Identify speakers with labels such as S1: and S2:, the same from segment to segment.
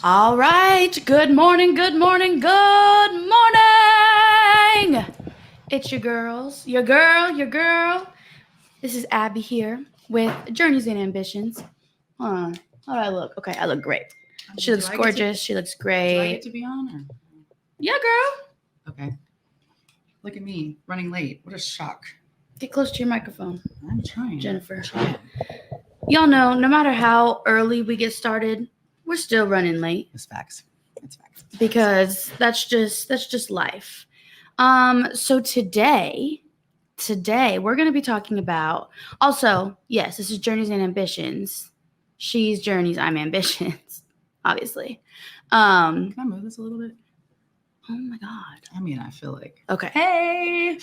S1: All right. Good morning, good morning, good morning. It's your girls, your girl. This is Abby here with Journeys and Ambitions. Hold on. How do I look? Okay, I look great. She looks gorgeous. She looks
S2: Do I
S1: great.
S2: get to be on? Or?
S1: Yeah, girl.
S2: Okay. Look at me running late. What a shock.
S1: Get close to your microphone,
S2: I'm trying.
S1: Jennifer.
S2: Yeah.
S1: Y'all know, no matter how early we get started, we're still running late.
S2: It's facts. It's facts.
S1: Because that's just life. So today we're going to be talking about, also, yes, this is Journeys and Ambitions. She's Journeys, I'm Ambitions, obviously.
S2: Can I move this a little bit?
S1: Oh my god.
S2: I mean, I feel like.
S1: Okay.
S2: Hey.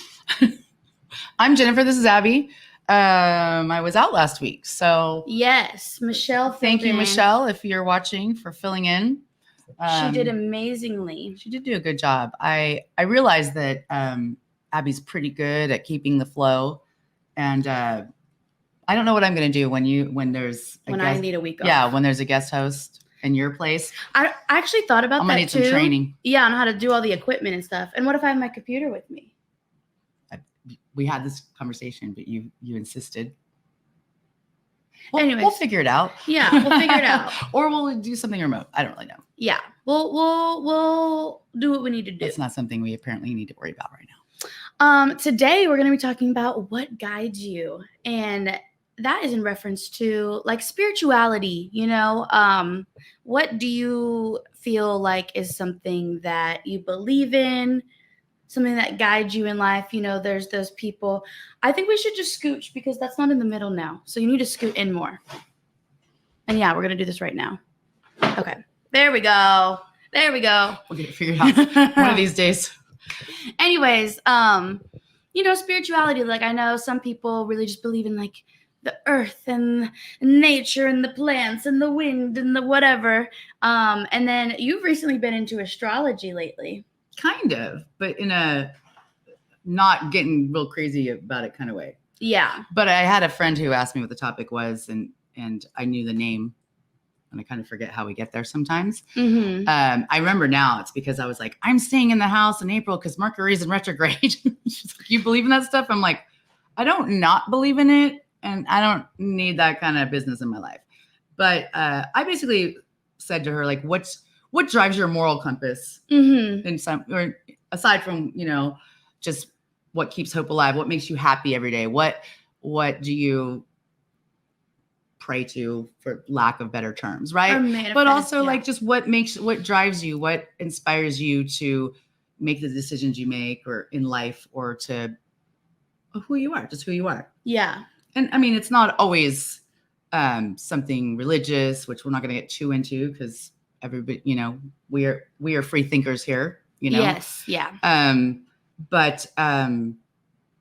S2: I'm Jennifer. This is Abby. I was out last week, so
S1: yes, Michelle.
S2: Thank you, Michelle, if you're watching, for filling in.
S1: She did amazingly.
S2: She did do a good job. I realized that Abby's pretty good at keeping the flow, and I don't know what I'm going to do when there's a guest,
S1: I need a week off.
S2: Yeah, when there's a guest host in your place.
S1: I actually thought about that too.
S2: I'm going to need some training.
S1: Yeah, on how to do all the equipment and stuff. And what if I have my computer with me?
S2: We had this conversation, but you insisted.
S1: Anyways,
S2: we'll figure it out.
S1: Yeah, we'll figure it out.
S2: Or we'll do something remote. I don't really know.
S1: Yeah, we'll do what we need to do.
S2: It's not something we apparently need to worry about right now.
S1: Today we're going to be talking about what guides you, and that is in reference to like spirituality. You know, what do you feel like is something that you believe in? Something that guides you in life. You know, there's those people. I think we should just scooch because that's not in the middle now. So you need to scoot in more. And yeah, we're going to do this right now. Okay. There we go. We'll
S2: get it figured out one of these days.
S1: Anyways, you know, spirituality. Like I know some people really just believe in like the earth and nature and the plants and the wind and the whatever. And then you've recently been into astrology lately.
S2: Kind of, but in a not getting real crazy about it kind of way.
S1: Yeah.
S2: But I had a friend who asked me what the topic was, and I knew the name, and I kind of forget how we get there sometimes.
S1: Mm-hmm.
S2: I remember now it's because I was like, I'm staying in the house in April because Mercury's in retrograde. She's like, you believe in that stuff? I'm like, I don't not believe in it, and I don't need that kind of business in my life. But I basically said to her, like, what drives your moral compass?
S1: Mm-hmm.
S2: In some, or aside from, you know, just what keeps hope alive, what makes you happy every day? What do you pray to, for lack of better terms, right? But also like just what drives you, what inspires you to make the decisions you make or in life, or to who you are, just who you are.
S1: Yeah.
S2: And I mean, it's not always something religious, which we're not going to get too into because everybody, you know, we are free thinkers here, you know?
S1: Yes. Yeah.
S2: But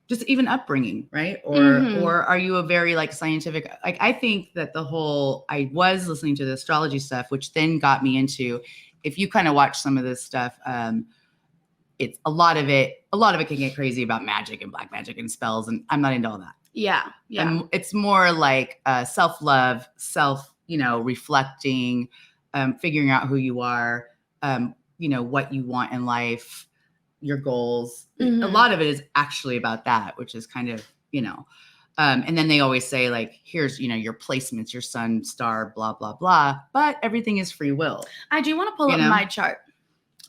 S2: just even upbringing, right? Or are you a very like scientific, like I think that I was listening to the astrology stuff, which then got me into, if you kind of watch some of this stuff, it's a lot of it can get crazy about magic and black magic and spells. And I'm not into all that.
S1: Yeah. Yeah.
S2: It's more like self-love, you know, reflecting, figuring out who you are, you know, what you want in life, your goals. Mm-hmm. A lot of it is actually about that, which is kind of, you know, and then they always say like, here's, you know, your placements, your sun, star, blah, blah, blah. But everything is free will.
S1: I do want to pull up my chart.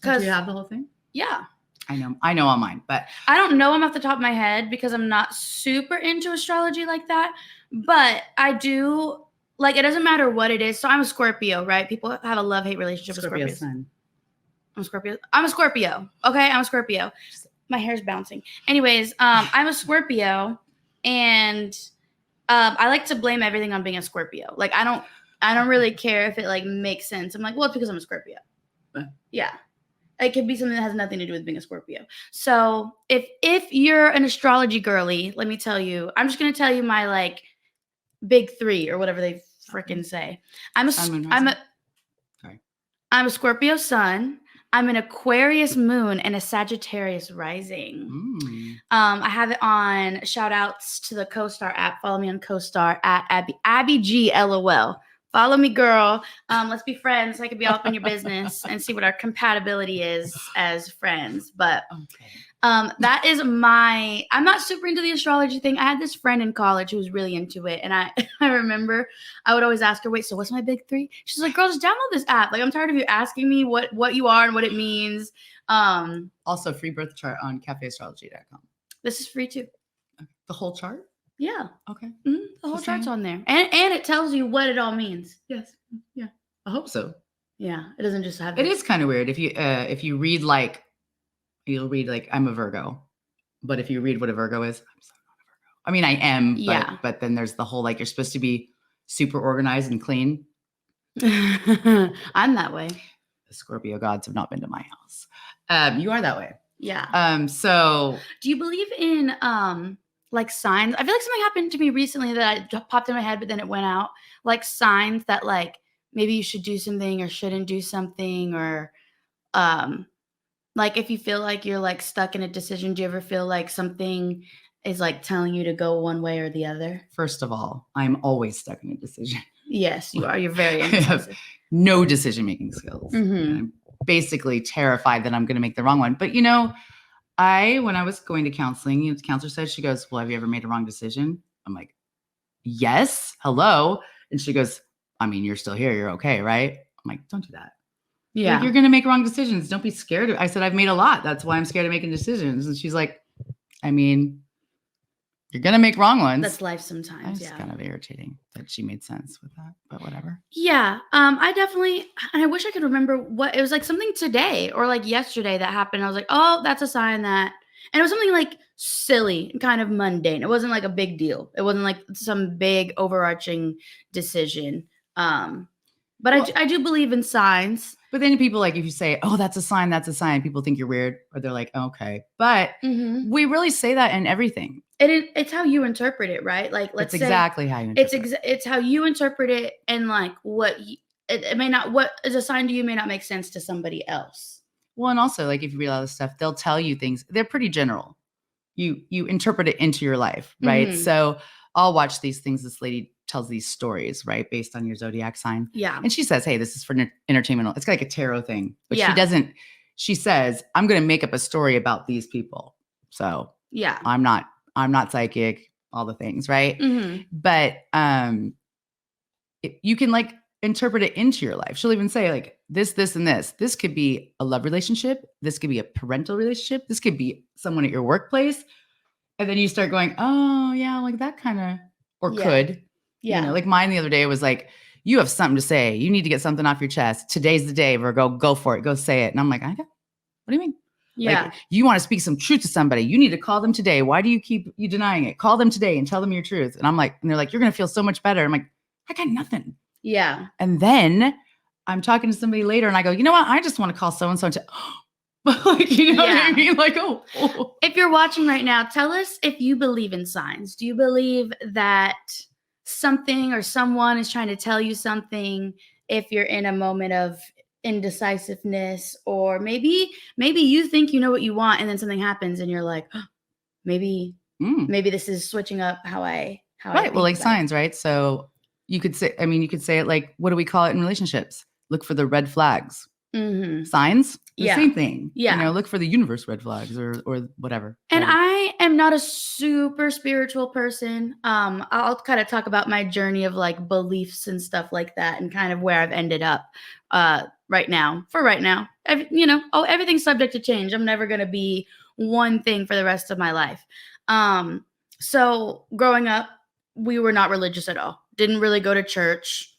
S2: Do you have the whole thing?
S1: Yeah.
S2: I know all mine, but
S1: I don't know them off the top of my head because I'm not super into astrology like that. But I do, like, it doesn't matter what it is. So I'm a Scorpio, right? People have a love-hate relationship with Scorpios.
S2: Sun.
S1: I'm a Scorpio. Okay, I'm a Scorpio. My hair's bouncing. Anyways, I'm a Scorpio, and I like to blame everything on being a Scorpio. Like, I don't really care if it like makes sense. I'm like, well, it's because I'm a Scorpio. Yeah. It could be something that has nothing to do with being a Scorpio. So if you're an astrology girly, let me tell you, I'm just gonna tell you my like big three or whatever they freaking say. I'm a Scorpio sun. I'm an Aquarius moon and a Sagittarius rising. I have it on shout outs to the CoStar app. Follow me on CoStar at Abby G LOL. Follow me, girl. Let's be friends so I can be all up in your business and see what our compatibility is as friends. But that is I'm not super into the astrology thing. I had this friend in college who was really into it. And I remember I would always ask her, wait, so what's my big three? She's like, girl, just download this app. Like, I'm tired of you asking me what you are and what it means.
S2: Also, free birth chart on cafeastrology.com.
S1: This is free too.
S2: The whole chart?
S1: Yeah.
S2: Okay.
S1: Mm-hmm. The whole chart's on there. And it tells you what it all means.
S2: Yes. Yeah. I hope so.
S1: Yeah. It doesn't just have
S2: it. Is kind of weird. If you read you'll read I'm a Virgo. But if you read what a Virgo is, I'm so not a Virgo. I mean, I am, but then there's the whole you're supposed to be super organized and clean.
S1: I'm that way.
S2: The Scorpio gods have not been to my house. You are that way.
S1: Yeah.
S2: So
S1: do you believe in signs? I feel like something happened to me recently that popped in my head, but then it went out. Like signs that maybe you should do something or shouldn't do something, or if you feel like you're stuck in a decision, do you ever feel like something is telling you to go one way or the other?
S2: First of all, I'm always stuck in a decision.
S1: Yes, you are. You're very indecisive.
S2: No decision-making skills.
S1: Mm-hmm.
S2: I'm basically terrified that I'm going to make the wrong one. But when I was going to counseling, the counselor said, she goes, well, have you ever made a wrong decision? I'm like, yes. Hello. And she goes, I mean, you're still here. You're okay, right? I'm like, don't do that.
S1: Yeah.
S2: You're going to make wrong decisions. Don't be scared. I said, I've made a lot. That's why I'm scared of making decisions. And she's like, I mean, you're going to make wrong ones.
S1: That's life sometimes.
S2: It's kind of irritating that she made sense with that, but whatever.
S1: Yeah. I definitely, and I wish I could remember what it was, something today or yesterday that happened. I was like, oh, that's a sign that, and it was something silly and kind of mundane. It wasn't a big deal. It wasn't some big overarching decision. But I do believe in signs.
S2: But then people if you say, oh, that's a sign, people think you're weird, or they're like, okay. But we really say that in everything.
S1: It's how you interpret it, right? Let's say
S2: exactly how you interpret it.
S1: It's how you interpret it, and it may not, what is a sign to you may not make sense to somebody else.
S2: Well, and also if you read all this stuff, they'll tell you things. They're pretty general. You interpret it into your life, right? Mm-hmm. So I'll watch these things. This lady tells these stories, right, based on your zodiac sign.
S1: Yeah.
S2: And she says, hey, this is for entertainment. It's like a tarot thing. But she doesn't, she says, I'm going to make up a story about these people. So
S1: yeah,
S2: I'm not psychic, all the things, right?
S1: Mm-hmm.
S2: But you can interpret it into your life. She'll even say this, and this. This could be a love relationship. This could be a parental relationship. This could be someone at your workplace. And then you start going, oh yeah, that kind of, or could.
S1: Yeah.
S2: Mine the other day was you have something to say. You need to get something off your chest. Today's the day, Virgo. Go for it. Go say it. And I'm like, what do you mean?
S1: Yeah.
S2: You want to speak some truth to somebody. You need to call them today. Why do you keep denying it? Call them today and tell them your truth. And I'm like, and they're like, you're going to feel so much better. I'm like, I got nothing.
S1: Yeah.
S2: And then I'm talking to somebody later and I go, you know what? I just want to call so-and-so and you know what I mean? Oh.
S1: If you're watching right now, tell us if you believe in signs. Do you believe that something or someone is trying to tell you something if you're in a moment of indecisiveness, or maybe you think you know what you want and then something happens and you're like, oh, maybe this is switching up how I
S2: right. Well, signs, right? So you could say it what do we call it in relationships? Look for the red flags.
S1: Mm-hmm.
S2: Signs, the same thing.
S1: Yeah.
S2: Look for the universe red flags or whatever.
S1: And I am not a super spiritual person. I'll kind of talk about my journey of beliefs and stuff like that, and kind of where I've ended up right now. Everything's subject to change. I'm never going to be one thing for the rest of my life. So growing up, we were not religious at all. Didn't really go to church.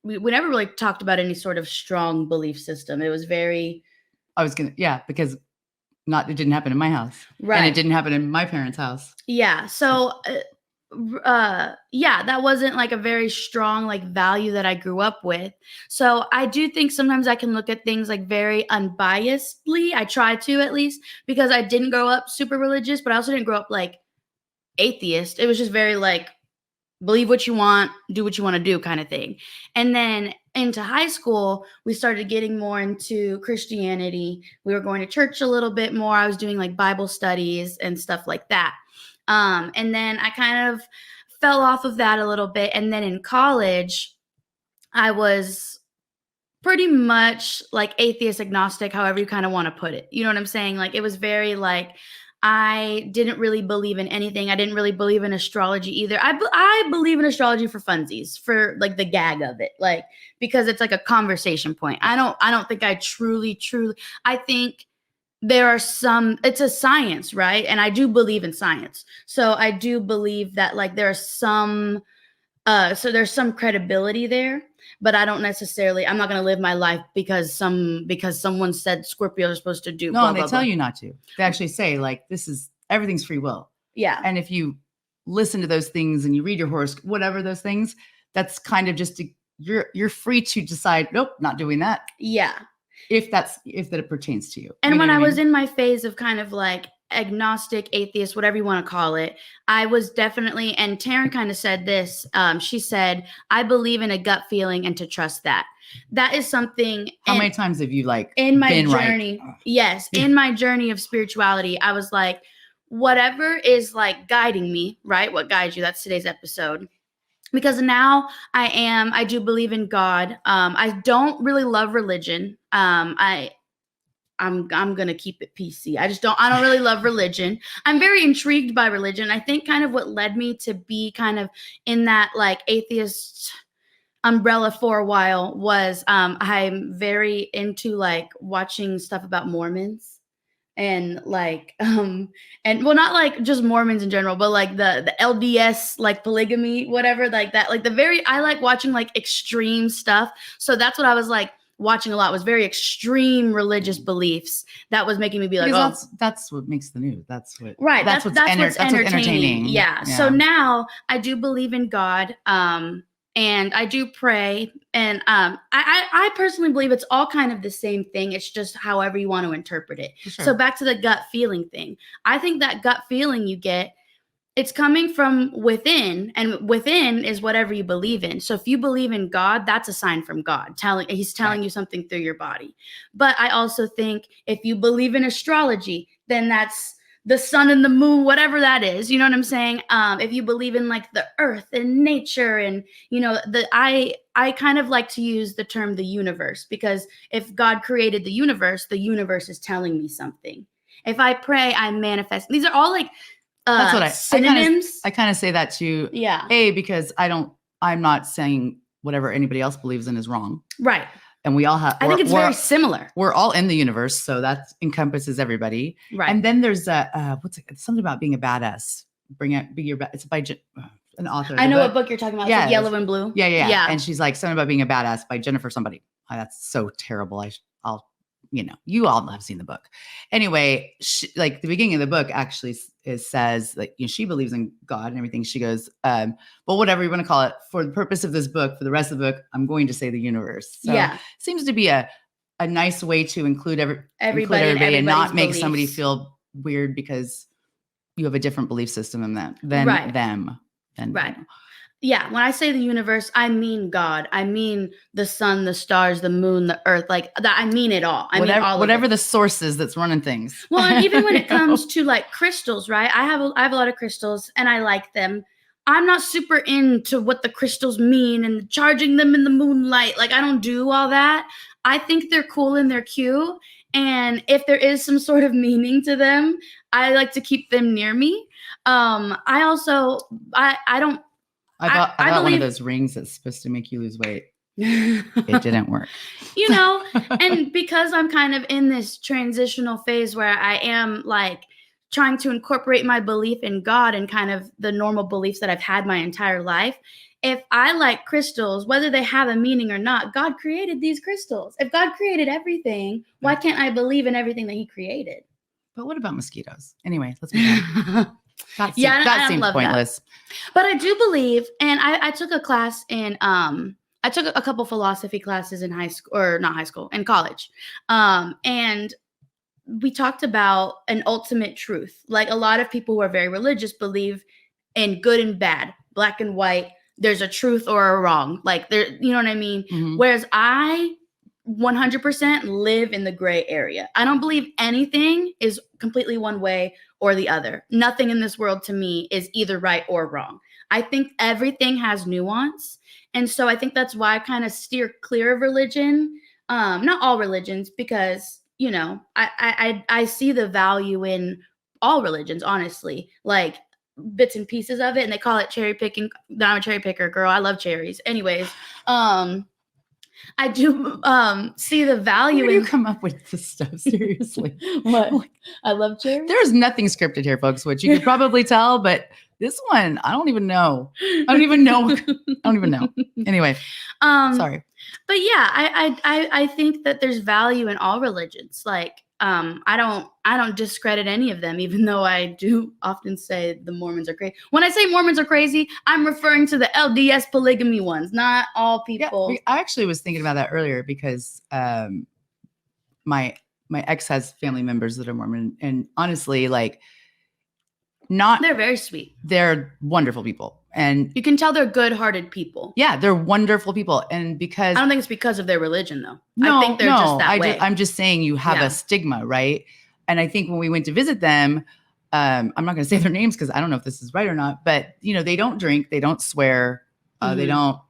S1: We never really talked about any sort of strong belief system. It was very...
S2: because it didn't happen in my house.
S1: Right.
S2: And it didn't happen in my parents' house.
S1: Yeah. So, that wasn't a very strong value that I grew up with. So I do think sometimes I can look at things very unbiasedly. I try to, at least, because I didn't grow up super religious, but I also didn't grow up atheist. It was just very believe what you want, do what you want to do kind of thing. And then into high school, we started getting more into Christianity. We were going to church a little bit more. I was doing Bible studies and stuff like that. And then I kind of fell off of that a little bit. And then in college, I was pretty much like atheist, agnostic, however you kind of want to put it. You know what I'm saying? Like it was very like I didn't really believe in anything. I didn't really believe in astrology either. I believe in astrology for funsies, for like the gag of it, like because it's like a conversation point. I don't think I truly I think there are some, it's a science, right? And I do believe in science. So I do believe that like there are some so there's some credibility there, but I don't necessarily. I'm not going to live my life because someone said Scorpios are supposed to do
S2: No,
S1: blah
S2: and they
S1: blah
S2: tell
S1: blah.
S2: you not to. They actually say like everything's free will.
S1: Yeah,
S2: And if you listen to those things and you read your horoscope, whatever those things, that's kind of just you're free to decide. Nope, not doing that.
S1: yeah.
S2: If that it pertains to you.
S1: And
S2: you know
S1: when
S2: what
S1: I
S2: mean?
S1: was in my phase of kind of like agnostic, atheist, whatever you want to call it, I was definitely. And Taryn kind of said this. She said, "I believe in a gut feeling and to trust that." That is something.
S2: How many times have you like
S1: in my
S2: been
S1: journey?
S2: right?
S1: Yes, in my journey of spirituality, I was like, whatever is like guiding me, right? What guides you? That's today's episode. Because now I do believe in God. I don't really love religion. I'm gonna keep it PC. I don't really love religion. I'm very intrigued by religion. I think kind of what led me to be kind of in that like atheist umbrella for a while was I'm very into like watching stuff about Mormons and like and well, not like just Mormons in general, but like the LDS, like polygamy, whatever, like that, like I like watching like extreme stuff. So that's what I was like watching a lot, was very extreme religious beliefs that was making me be like,
S2: because that's what makes the news. That's what
S1: right,
S2: that's what's entertaining.
S1: Yeah. So now I do believe in God, and I do pray, and I personally believe it's all kind of the same thing. It's just however you want to interpret it.
S2: For sure.
S1: So back to the gut feeling thing. I think that gut feeling you get, it's coming from within, and within is whatever you believe in. So if you believe in God, that's a sign from God. He's telling
S2: Right.
S1: you something through your body. But I also think if you believe in astrology, then that's the sun and the moon, whatever that is. You know what I'm saying? If you believe in like the earth and nature, and you know, I kind of like to use the term the universe, because if God created the universe is telling me something. If I pray, I manifest. These are all like
S2: that's what
S1: synonyms.
S2: I kind of say that too.
S1: Yeah.
S2: Because I'm not saying whatever anybody else believes in is wrong.
S1: Right.
S2: And we all have.
S1: I think it's very similar.
S2: We're all in the universe, so that encompasses everybody.
S1: Right.
S2: And then there's something about being a badass. It's by an author.
S1: I know what book you're talking about. It's like Yellow and Blue.
S2: Yeah. And she's like something about being a badass by Jennifer somebody. Oh, that's so terrible. I'll you all have seen the book. Anyway, like the beginning of the book actually says like, she believes in God and everything. She goes, but whatever you want to call it, for the purpose of this book, for the rest of the book, I'm going to say the universe. So it seems to be a nice way to include everybody and not make somebody feel weird because you have a different belief system than them.
S1: Right. Yeah, when I say the universe, I mean God. I mean the sun, the stars, the moon, the earth. Like that, I mean it all. I mean all
S2: whatever
S1: of it.
S2: The source is that's running things.
S1: Well, and even when it comes to like crystals, right? I have a lot of crystals and I like them. I'm not super into what the crystals mean and charging them in the moonlight. Like I don't do all that. I think they're cool and they're cute. And if there is some sort of meaning to them, I like to keep them near me. I also I don't.
S2: I bought one of those rings that's supposed to make you lose weight. It didn't work.
S1: And because I'm kind of in this transitional phase where I am like trying to incorporate my belief in God and kind of the normal beliefs that I've had my entire life. If I like crystals, whether they have a meaning or not, God created these crystals. If God created everything, why can't I believe in everything that he created?
S2: But what about mosquitoes? Anyway, let's move on. That seems pointless.
S1: That. But I do believe, and I took a class in, I took a couple philosophy classes in in college. And we talked about an ultimate truth. Like a lot of people who are very religious believe in good and bad, black and white. There's a truth or a wrong. Like there, you know what I mean?
S2: Mm-hmm.
S1: Whereas I 100% live in the gray area. I don't believe anything is completely one way or the other. Nothing in this world to me is either right or wrong. I think everything has nuance. And so I think that's why I kind of steer clear of religion. Not all religions, because, you know, I see the value in all religions, honestly, like bits and pieces of it. And they call it cherry picking. No, I'm a cherry picker, girl. I love cherries. Anyways, I do see the value
S2: Where do you
S1: in
S2: come up with this stuff? Seriously.
S1: what
S2: Like,
S1: I love cherries.
S2: there's nothing scripted here, folks, which you could probably tell, but this one, I don't even know. I don't even know. Anyway, sorry.
S1: But yeah, I think that there's value in all religions. Like, I don't discredit any of them, even though I do often say the Mormons are crazy. When I say Mormons are crazy, I'm referring to the LDS polygamy ones, not all people.
S2: Yeah, I actually was thinking about that earlier because my ex has family members that are Mormon, and honestly, like,
S1: They're very sweet.
S2: They're wonderful people, and
S1: you can tell they're good-hearted people.
S2: Yeah, they're wonderful people, and because
S1: I don't think it's because of their religion, though.
S2: No,
S1: I think they're just that way.
S2: I'm just saying you have a stigma, right? And I think when we went to visit them, I'm not going to say their names because I don't know if this is right or not, but you know, they don't drink, they don't swear, they don't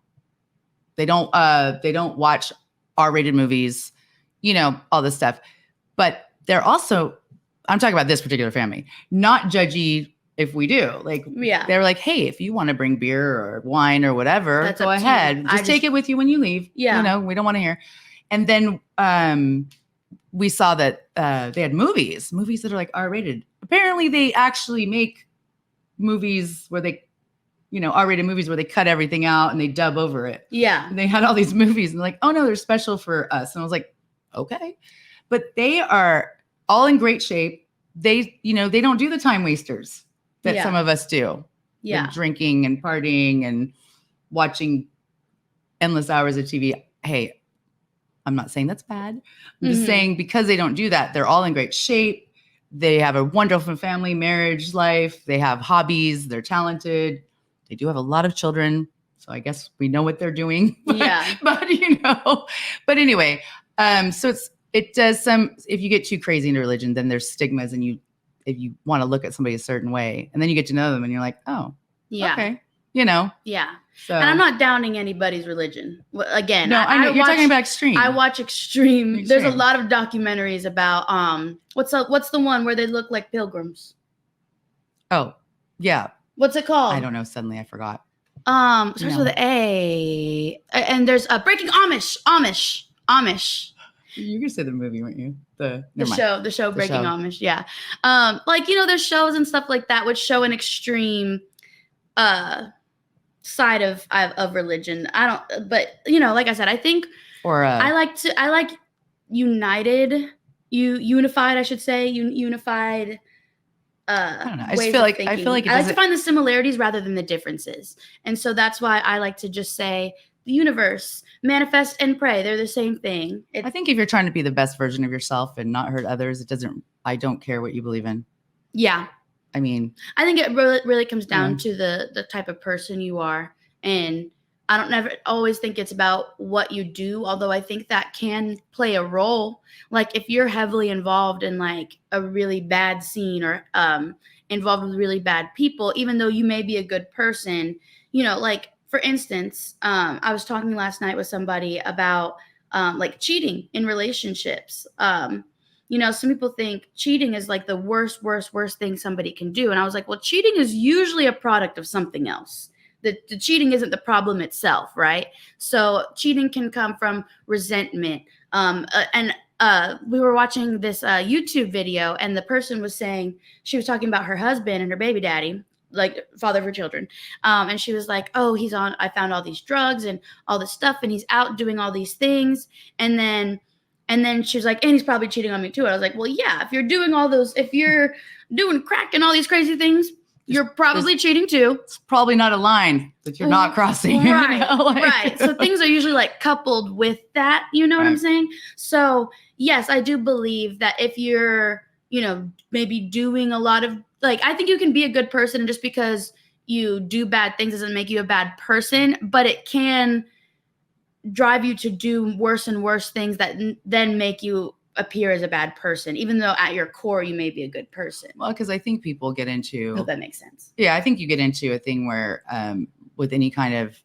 S2: watch R-rated movies, you know, all this stuff. But they're also, I'm talking about this particular family, not judgy if we do. Like, they're like, hey, if you want to bring beer or wine or whatever, go ahead. Just take it with you when you leave. Yeah. You know, we don't want to hear. And then we saw that they had movies that are like R-rated. Apparently they actually make movies where they, you know, R-rated movies where they cut everything out and they dub over it. Yeah. And they had all these movies and like, oh no, they're special for us. And I was like, okay. But they are all in great shape. They, you know, they don't do the time wasters that some of us do. Yeah. Like drinking and partying and watching endless hours of TV. Hey, I'm not saying that's bad. I'm just saying because they don't do that, they're all in great shape. They have a wonderful family, marriage life. They have hobbies. They're talented. They do have a lot of children. So I guess we know what they're doing. But you know, but anyway, so it does some, if you get too crazy into religion, then there's stigmas and if you want to look at somebody a certain way and then you get to know them and you're like, oh, okay. You know? Yeah. So, and
S1: I'm not downing anybody's religion. Again,
S2: no, I know you're talking about extreme.
S1: I watch extreme. There's a lot of documentaries about what's the one where they look like pilgrims?
S2: Oh, yeah.
S1: What's it called?
S2: I don't know. Suddenly I forgot.
S1: Starts with an A. And there's Breaking Amish.
S2: You could say the movie, weren't you? The
S1: show Breaking Amish. Yeah. Like, you know, there's shows and stuff like that which show an extreme side of religion. But you know, like I said, I think I like unified, I should say, unified.
S2: I don't know. I feel like
S1: I like to find the similarities rather than the differences, and so that's why I like to just say the universe, manifest and pray. They're the same thing.
S2: I think if you're trying to be the best version of yourself and not hurt others, I don't care what you believe in. Yeah. I mean,
S1: I think it really comes down to the type of person you are. And I don't never always think it's about what you do, although I think that can play a role. Like if you're heavily involved in like a really bad scene or involved with really bad people, even though you may be a good person, you know, like for instance, I was talking last night with somebody about like cheating in relationships. You know, some people think cheating is like the worst thing somebody can do. And I was like, well, cheating is usually a product of something else. The cheating isn't the problem itself, right? So cheating can come from resentment. And we were watching this YouTube video, and the person was saying, she was talking about her husband and her baby daddy, like father of her children. And she was like, oh, I found all these drugs and all this stuff, and he's out doing all these things. And then she was like, and he's probably cheating on me too. And I was like, well, yeah, if you're doing crack and all these crazy things, you're probably cheating too.
S2: It's probably not a line that you're not crossing.
S1: Right, you know? Right. So things are usually like coupled with that, you know what I'm saying? So yes, I do believe that if you're, you know, maybe doing a lot of, like, I think you can be a good person, and just because you do bad things doesn't make you a bad person, but it can drive you to do worse and worse things that then make you appear as a bad person, even though at your core you may be a good person.
S2: Well, because I think people get into...
S1: I hope that makes sense.
S2: Yeah, I think you get into a thing where with any kind of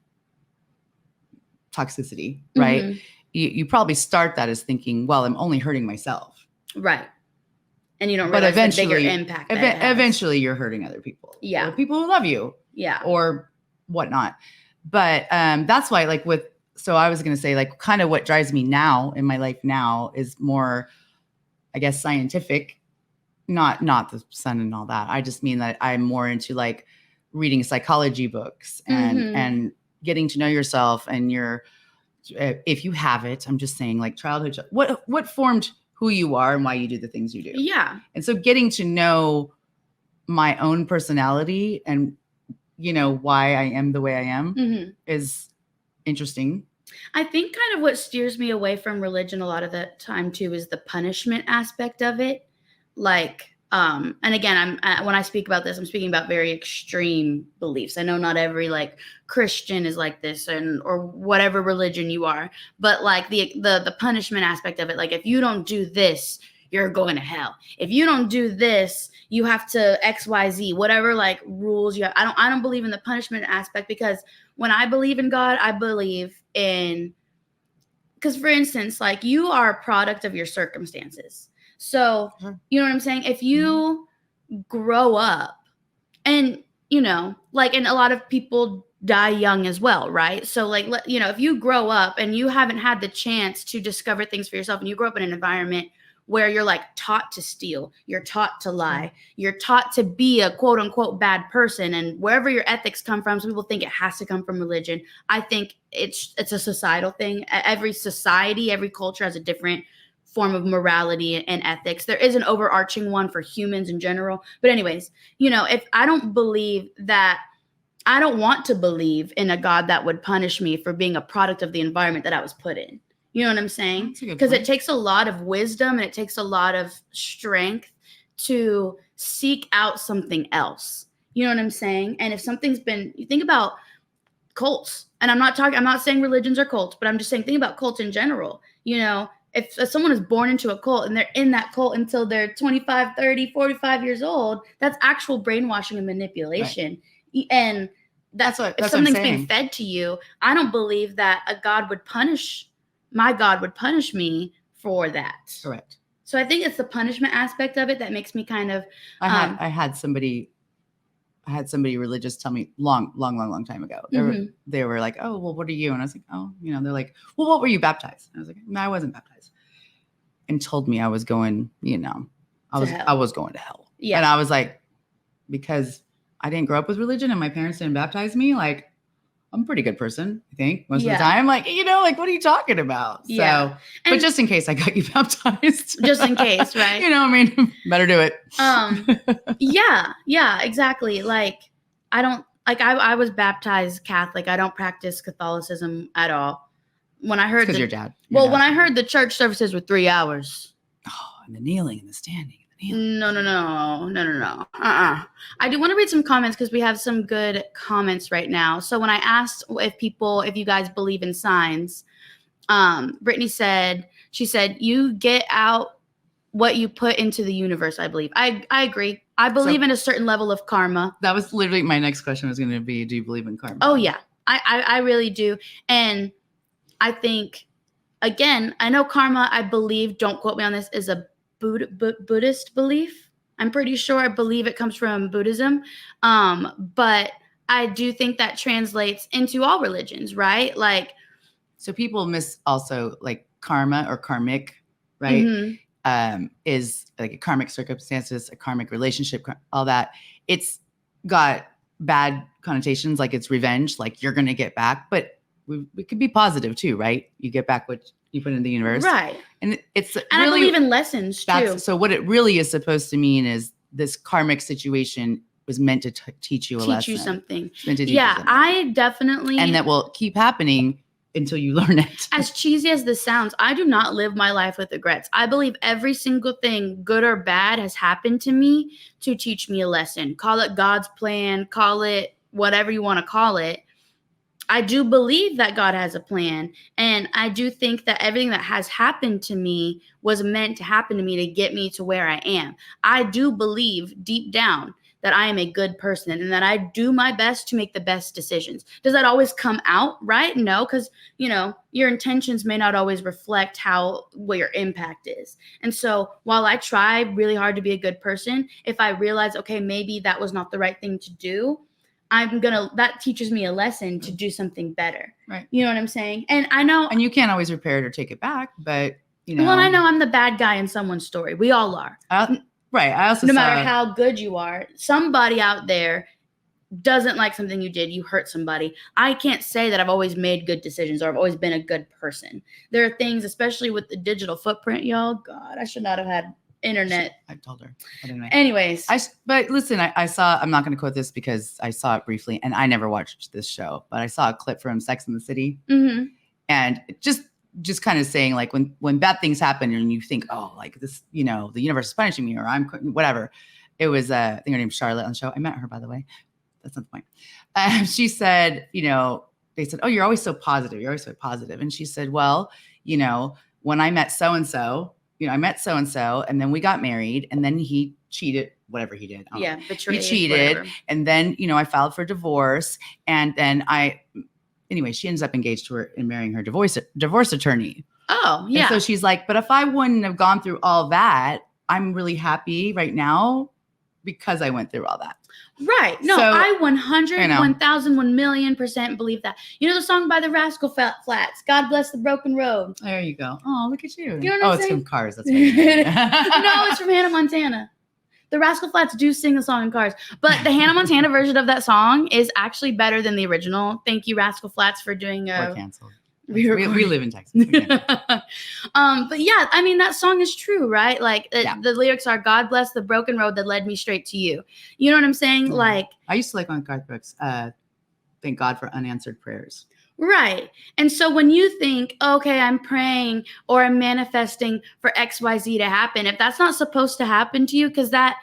S2: toxicity, right?
S1: Mhm.
S2: You probably start that as thinking, well, I'm only hurting myself.
S1: Right. And you don't
S2: But
S1: realize the bigger
S2: eventually,
S1: impact that it has.
S2: eventually you're hurting other people.
S1: Yeah.
S2: Or people who love you.
S1: Yeah.
S2: Or whatnot. But that's why, like so I was going to say, like, kind of what drives me now in my life now is more, I guess, scientific, not the sun and all that. I just mean that I'm more into like reading psychology books and getting to know yourself and your, if you have it, I'm just saying, like, childhood, what formed who you are and why you do the things you do.
S1: Yeah.
S2: And so getting to know my own personality and, why I am the way I am is interesting.
S1: I think kind of what steers me away from religion a lot of the time too is the punishment aspect of it. Like, and again, when I speak about this, I'm speaking about very extreme beliefs. I know not every like Christian is like this, or whatever religion you are, but like the punishment aspect of it. Like, if you don't do this, you're going to hell. If you don't do this, you have to XYZ, whatever like rules you have. I don't believe in the punishment aspect, because when I believe in God, I believe in, because for instance, like, you are a product of your circumstances. So, you know what I'm saying? If you grow up and, like, and a lot of people die young as well, right? So like, if you grow up and you haven't had the chance to discover things for yourself, and you grow up in an environment where you're like taught to steal, you're taught to lie, you're taught to be a quote unquote bad person, and wherever your ethics come from, some people think it has to come from religion. I think it's a societal thing. Every society, every culture has a different form of morality and ethics. There is an overarching one for humans in general. But anyways, if I don't believe that, I don't want to believe in a God that would punish me for being a product of the environment that I was put in. You know what I'm saying? Because it takes a lot of wisdom and it takes a lot of strength to seek out something else. You know what I'm saying? And if you think about cults, and I'm not saying religions are cults, but I'm just saying, think about cults in general. If someone is born into a cult and they're in that cult until they're 25, 30, 45 years old, that's actual brainwashing and manipulation. Right. And that's if something's being fed to you, I don't believe that my God would punish me for that.
S2: Correct.
S1: So I think it's the punishment aspect of it that makes me kind of.
S2: I had somebody religious tell me long time ago. They were like, "Oh, well, what are you?" And I was like, "Oh, they're like, well, what were you baptized?" And I was like, "No, I wasn't baptized." And told me I was going, I was going to hell. Yeah. And I was like, because I didn't grow up with religion and my parents didn't baptize me, like, I'm a pretty good person, I think, most of the time. Like, like, what are you talking about?
S1: Yeah.
S2: So, but just in case I got you baptized.
S1: Just in case, right?
S2: Better do it.
S1: Yeah, exactly. Like, I was baptized Catholic. I don't practice Catholicism at all. When I heard
S2: because your dad.
S1: When I heard the church services were 3 hours.
S2: Oh, and the kneeling and the standing.
S1: No. I do want to read some comments because we have some good comments right now. So when I asked if you guys believe in signs, Brittany said, you get out what you put into the universe, I believe. I agree. I believe in a certain level of karma.
S2: That was literally my next question was going to be, do you believe in karma?
S1: Oh, yeah. I really do. And I think, again, I know karma, I believe, don't quote me on this, is a Buddhist belief. I'm pretty sure. I believe it comes from Buddhism. But I do think that translates into all religions, right? Like,
S2: so people miss also like karma or karmic, right? Mm-hmm. Is like a karmic circumstances, a karmic relationship, all that. It's got bad connotations, like it's revenge, like you're going to get back, but we could be positive too, right? You get back what you put in the universe.
S1: Right.
S2: And it's
S1: and really, I believe in lessons too.
S2: So what it really is supposed to mean is this karmic situation was meant to teach you a lesson.
S1: Teach you something.
S2: It's meant to teach
S1: you
S2: something.
S1: I definitely.
S2: And that will keep happening until you learn it.
S1: As cheesy as this sounds, I do not live my life with regrets. I believe every single thing, good or bad, has happened to me to teach me a lesson. Call it God's plan, call it whatever you want to call it. I do believe that God has a plan. And I do think that everything that has happened to me was meant to happen to me to get me to where I am. I do believe deep down that I am a good person and that I do my best to make the best decisions. Does that always come out right? No, because, your intentions may not always reflect what your impact is. And so while I try really hard to be a good person, if I realize, okay, maybe that was not the right thing to do, that teaches me a lesson to do something better.
S2: Right.
S1: You know what I'm saying? And I know.
S2: And you can't always repair it or take it back, but
S1: Well, I know I'm the bad guy in someone's story. We all are.
S2: Right. I also
S1: no matter how good you are, somebody out there doesn't like something you did. You hurt somebody. I can't say that I've always made good decisions or I've always been a good person. There are things, especially with the digital footprint, y'all. God, I should not have had internet.
S2: I told her. But anyway.
S1: Anyways.
S2: But listen, I saw, I'm not going to quote this because I saw it briefly and I never watched this show, but I saw a clip from Sex and the City.
S1: Mm-hmm.
S2: And just kind of saying like when bad things happen and you think, oh, like this, the universe is punishing me or I'm whatever. It was, I think her name's Charlotte on the show. I met her, by the way. That's not the point. She said, they said, oh, you're always so positive. You're always so positive. And she said, well, when I met so-and-so, I met so-and-so and then we got married and then he cheated, whatever he did.
S1: Yeah. Betrayed.
S2: He cheated.
S1: Whatever.
S2: And then, I filed for divorce and then anyway, she ends up engaged to her and marrying her divorce attorney.
S1: Oh, yeah.
S2: And so she's like, but if I wouldn't have gone through all that, I'm really happy right now because I went through all that.
S1: Right. No,
S2: So,
S1: I 100, 1,000, 1,000,000% believe that. You know the song by the Rascal Flats, God Bless the Broken Road?
S2: There you go. Oh, look at you.
S1: You know what I'm
S2: it's
S1: saying?
S2: from Cars. That's right.
S1: No, it's from Hannah Montana. The Rascal Flats do sing the song in Cars, but the Hannah Montana version of that song is actually better than the original. Thank you, Rascal Flats, for doing
S2: We're canceled.
S1: We
S2: live in Texas.
S1: But yeah, I mean, that song is true, right? Like the lyrics are, God bless the broken road that led me straight to you. You know what I'm saying?
S2: Yeah.
S1: Like,
S2: I used to like on Garth Brooks, thank God for unanswered prayers.
S1: Right. And so when you think, okay, I'm praying or I'm manifesting for XYZ to happen, if that's not supposed to happen to you, because the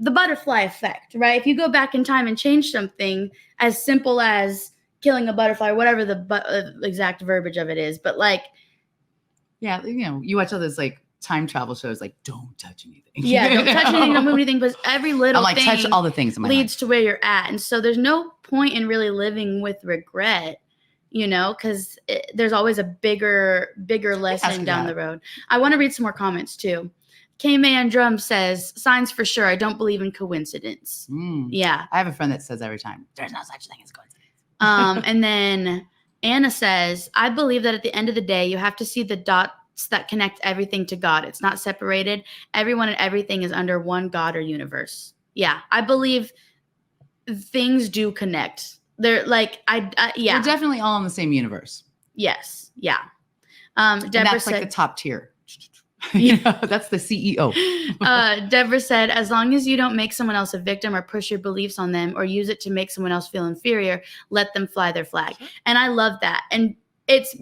S1: butterfly effect, right? If you go back in time and change something as simple as killing a butterfly, whatever the exact verbiage of it is, but like.
S2: Yeah, you watch all those like time travel shows, like don't touch anything.
S1: Yeah, don't touch anything, don't move anything, but every little
S2: thing touch all the things in my
S1: leads
S2: life.
S1: to where you're at. And so there's no point in really living with regret, because there's always a bigger lesson down the road. I want to read some more comments too. K-Man Drum says, signs for sure. I don't believe in coincidence. Yeah.
S2: I have a friend that says every time, there's no such thing as coincidence.
S1: And then Anna says, I believe that at the end of the day, you have to see the dots that connect everything to God. It's not separated. Everyone and everything is under one God or universe. Yeah. I believe things do connect. They're like, yeah.
S2: We're definitely all in the same universe.
S1: Yes. Yeah.
S2: Deborah that's said, like the top tier. That's the CEO.
S1: Deborah said, as long as you don't make someone else a victim or push your beliefs on them or use it to make someone else feel inferior, let them fly their flag. And I love that. And it's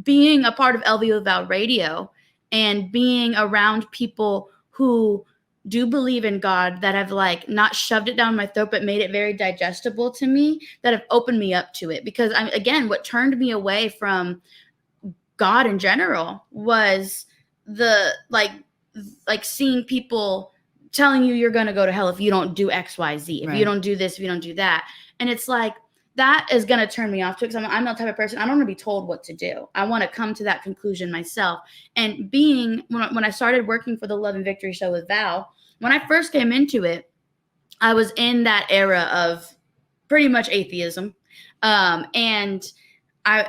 S1: being a part of LV Without Radio and being around people who do believe in God, that have like not shoved it down my throat, but made it very digestible to me, that have opened me up to it. Because again, what turned me away from God in general was the like seeing people telling you you're going to go to hell if you don't do XYZ, if you don't do this, if you don't do that. And it's like, that is going to turn me off to it, because I'm not the type of person, I don't want to be told what to do. I want to come to that conclusion myself. And when I started working for the Love and Victory show with Val, when I first came into it, I was in that era of pretty much atheism. And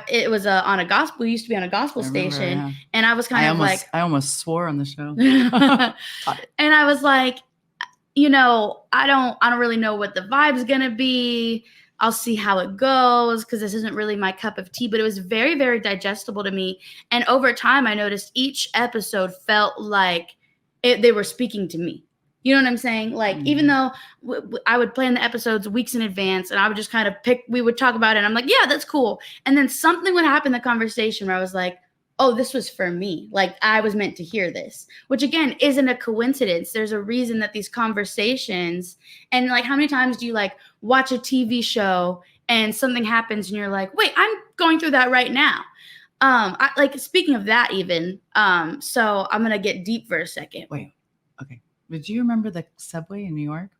S1: it was on a gospel. We used to be on a gospel station, and I was I
S2: almost swore on the show.
S1: And I was like, I don't really know what the vibe's gonna be. I'll see how it goes, because this isn't really my cup of tea. But it was very, very digestible to me. And over time, I noticed each episode felt like they were speaking to me. You know what I'm saying? Like, even though I would plan the episodes weeks in advance, and I would just kind of we would talk about it, and I'm like, yeah, that's cool. And then something would happen in the conversation where I was like, oh, this was for me. Like, I was meant to hear this, which again, isn't a coincidence. There's a reason that these conversations, and like, how many times do you like watch a TV show and something happens and you're like, wait, I'm going through that right now. Speaking of that even, so I'm going to get deep for a second.
S2: Wait, okay. Did you remember the subway in New York?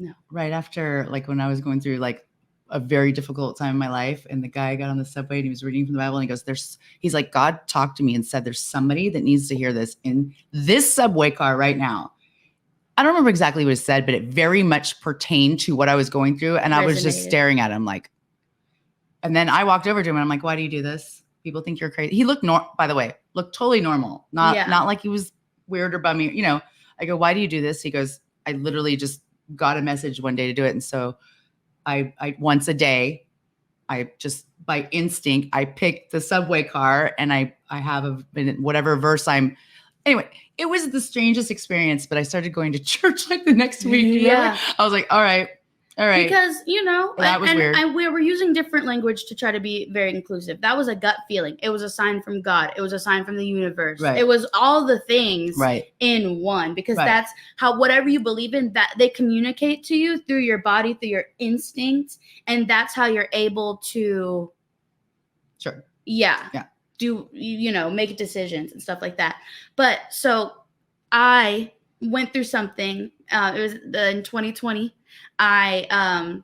S1: No.
S2: Right after, like, when I was going through like a very difficult time in my life, and the guy got on the subway and he was reading from the Bible, and he goes, he's like, God talked to me and said, there's somebody that needs to hear this in this subway car right now. I don't remember exactly what it said, but it very much pertained to what I was going through. And I was just staring at him like, and then I walked over to him and I'm like, why do you do this? People think you're crazy. He looked by the way, looked totally normal. Not like he was weird or bummy. You know, I go, why do you do this? He goes, I literally just got a message one day to do it. And so I once a day, I just by instinct, I pick the subway car and I have whatever verse anyway, it was the strangest experience, but I started going to church like the next week.
S1: Yeah.
S2: I was like, all right.
S1: Because, you know,
S2: that was weird.
S1: And we were using different language to try to be very inclusive. That was a gut feeling. It was a sign from God. It was a sign from the universe.
S2: Right.
S1: It was all the things
S2: right.
S1: in one, because that's how, whatever you believe in, that they communicate to you through your body, through your instinct. And that's how you're able to.
S2: Sure.
S1: Yeah. Do, you know, make decisions and stuff like that. But so I went through something. It was in 2020. I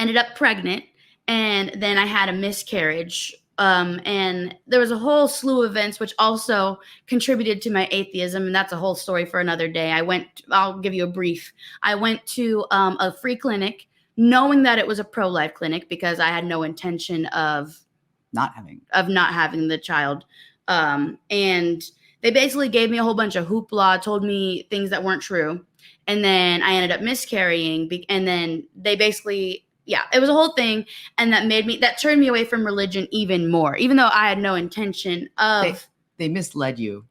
S1: ended up pregnant, and then I had a miscarriage. And there was a whole slew of events which also contributed to my atheism, and that's a whole story for another day. I'll give you a brief. I went to a free clinic, knowing that it was a pro-life clinic, because I had no intention of not having the child. And they basically gave me a whole bunch of hoopla, told me things that weren't true. And then I ended up miscarrying. And then they basically, it was a whole thing. And that turned me away from religion even more, even though I had no intention of.
S2: They misled you.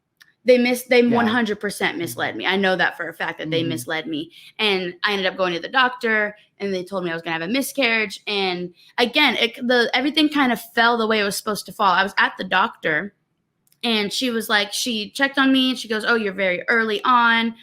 S1: They 100% misled me. I know that for a fact, that they misled me. And I ended up going to the doctor, and they told me I was going to have a miscarriage. And again, everything kind of fell the way it was supposed to fall. I was at the doctor, and she was like, she checked on me, and she goes, oh, you're very early on.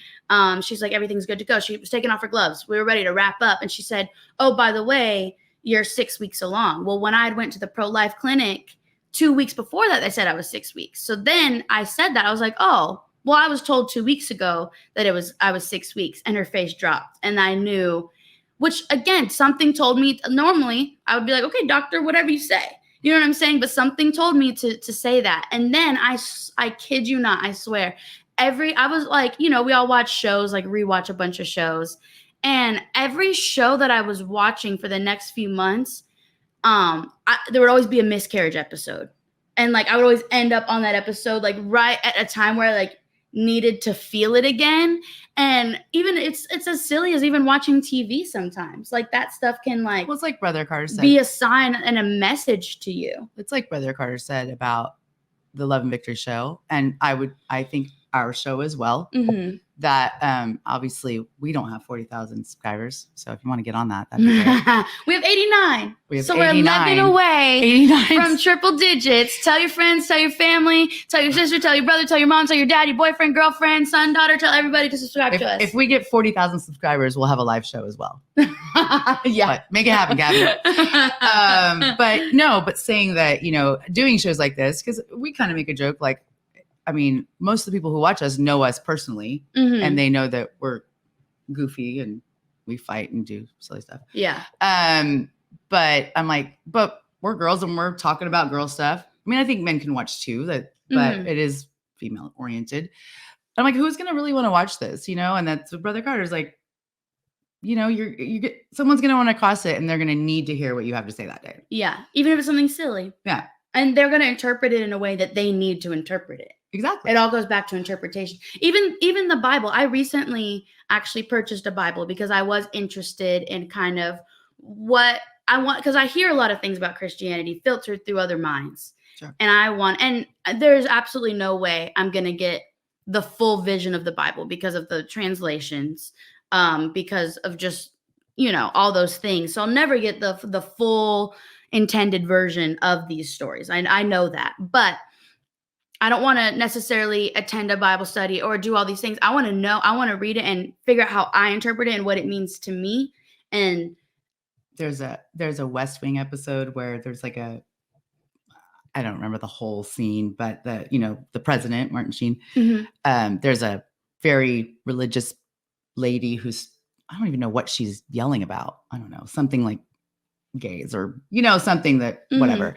S1: She's like, everything's good to go. She was taking off her gloves. We were ready to wrap up. And she said, oh, by the way, you're 6 weeks along. Well, when I went to the pro-life clinic 2 weeks before that, they said I was 6 weeks. So then I said that. I was like, oh, well, I was told 2 weeks ago that I was 6 weeks. And her face dropped. And I knew, which again, something told me. Normally I would be like, okay, doctor, whatever you say. You know what I'm saying? But something told me to say that. And then I kid you not, I swear, I was like, you know, we all watch shows, like rewatch a bunch of shows. And every show that I was watching for the next few months, there would always be a miscarriage episode. And like, I would always end up on that episode, like right at a time where I like needed to feel it again. And even it's as silly as even watching TV sometimes. Like that stuff can like,
S2: well, it's like Brother Carter said,
S1: be a sign and a message to you.
S2: It's like Brother Carter said about the Love and Victory show. And I think our show as well, that obviously we don't have 40,000 subscribers. So if you want to get on that, that'd be great.
S1: We have 89.
S2: So
S1: we're 11 away
S2: 89
S1: from triple digits. Tell your friends, tell your family, tell your sister, tell your brother, tell your mom, tell your dad, your boyfriend, girlfriend, son, daughter, tell everybody to subscribe to us.
S2: If we get 40,000 subscribers, we'll have a live show as well.
S1: Yeah.
S2: But make it happen, Gabby. But saying that, you know, doing shows like this, because we kind of make a joke, like, I mean, most of the people who watch us know us personally, and they know that we're goofy and we fight and do silly stuff.
S1: Yeah.
S2: But I'm like, but we're girls and we're talking about girl stuff. I mean, I think men can watch too, but it is female oriented. I'm like, who's going to really want to watch this? You know? And that's what Brother Carter's like, you know, someone's going to want to cross it, and they're going to need to hear what you have to say that day.
S1: Yeah. Even if it's something silly.
S2: Yeah.
S1: And they're going to interpret it in a way that they need to interpret it.
S2: Exactly.
S1: It all goes back to interpretation. Even the Bible. I recently actually purchased a Bible because I was interested in kind of what I want, because I hear a lot of things about Christianity filtered through other minds.
S2: Sure.
S1: And there's absolutely no way I'm going to get the full vision of the Bible because of the translations, because of just, you know, all those things. So I'll never get the full intended version of these stories. I know that, but I don't want to necessarily attend a Bible study or do all these things. I want to read it and figure out how I interpret it and what it means to me. And
S2: there's a West Wing episode where there's like I don't remember the whole scene, but the president, Martin Sheen, there's a very religious lady who's I don't even know what she's yelling about. I don't know, something like gays or, something that whatever.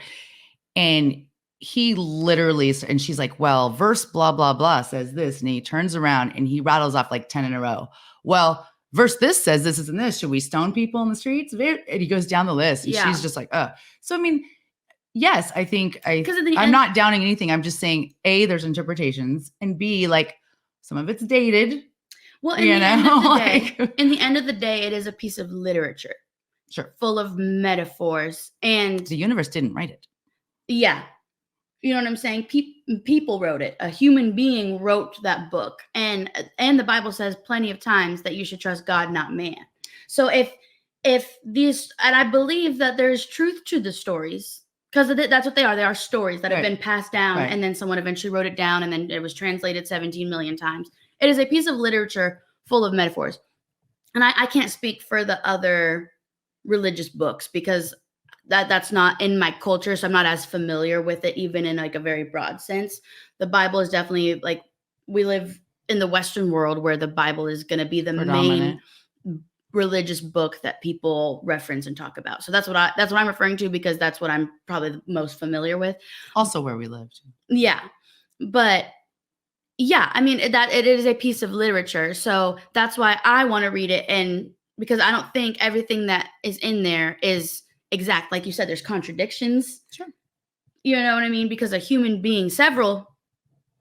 S2: And he literally, and she's like, well, verse blah, blah, blah says this. And he turns around and he rattles off like 10 in a row. Well, verse this says this isn't this. Should we stone people in the streets? And he goes down the list and she's just like, So, I mean, yes, I think I'm not downing anything. I'm just saying, A, there's interpretations, and B, like some of it's dated.
S1: Well, in the end of the day, it is a piece of literature.
S2: Sure.
S1: Full of metaphors, and
S2: the universe didn't write it.
S1: Yeah. You know what I'm saying? People wrote it. A human being wrote that book. And the Bible says plenty of times that you should trust God, not man. So if these, and I believe that there's truth to the stories, because that's what they are. They are stories that have been passed down, and then someone eventually wrote it down, and then it was translated 17 million times. It is a piece of literature full of metaphors. And I can't speak for the other religious books because that's not in my culture, so I'm not as familiar with it, even in like a very broad sense. The Bible is definitely like, we live in the Western world where the Bible is going to be the main religious book that people reference and talk about. So that's what I'm referring to, because that's what I'm probably the most familiar with.
S2: Also where we lived.
S1: Yeah. But yeah, I mean, that it is a piece of literature. So that's why I want to read it. And because I don't think everything that is in there is exact. Like you said, there's contradictions.
S2: Sure.
S1: You know what I mean? Because a human being, several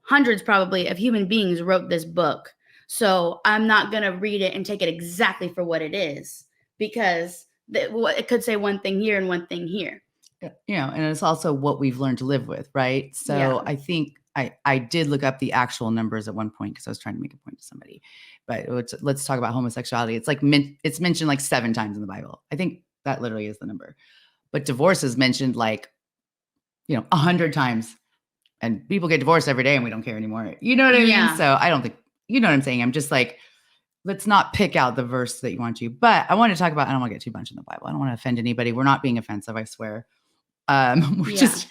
S1: hundreds probably of human beings wrote this book. So I'm not going to read it and take it exactly for what it is, because it could say one thing here and one thing here.
S2: And it's also what we've learned to live with, right? So I think I did look up the actual numbers at one point because I was trying to make a point to somebody. But let's talk about homosexuality. It's like it's mentioned like 7 times in the Bible. I think that literally is the number. But divorce is mentioned like, 100 times. And people get divorced every day and we don't care anymore. You know what I mean? So I don't think, you know what I'm saying? I'm just like, let's not pick out the verse that you want to. But I want to talk about, I don't want to get too much in the Bible. I don't want to offend anybody. We're not being offensive, I swear. We're just,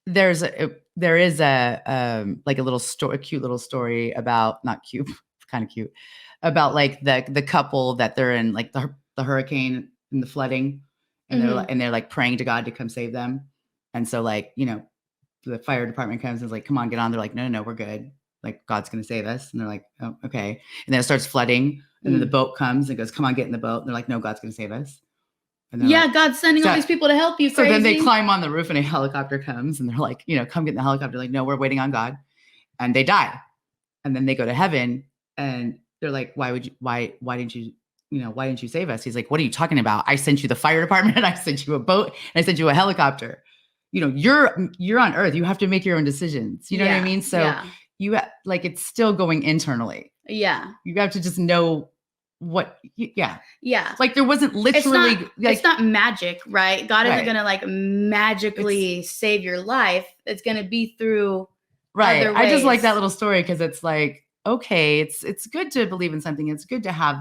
S2: there is a like a little story, a cute little story about, not cute, kind of cute, about like the couple that they're in like the hurricane and the flooding, and they're like praying to God to come save them. And so like, the fire department comes and is like, come on, get on. They're like, no, we're good. Like, God's going to save us. And they're like, oh, okay. And then it starts flooding. And then the boat comes and goes, come on, get in the boat. And they're like, no, God's going to save us. And like,
S1: God's sending all these people to help you.
S2: So then they climb on the roof and a helicopter comes and they're like, come get in the helicopter. Like, no, we're waiting on God. And they die. And then they go to heaven and they're like, why didn't you save us? He's like, what are you talking about? I sent you the fire department and I sent you a boat and I sent you a helicopter. You're on earth. You have to make your own decisions. You know what I mean? So it's still going internally.
S1: Yeah.
S2: You have to just know like there wasn't literally
S1: it's not magic, right? God isn't gonna like magically save your life. It's gonna be through other ways.
S2: I just like that little story because it's like, okay, it's good to believe in something. It's good to have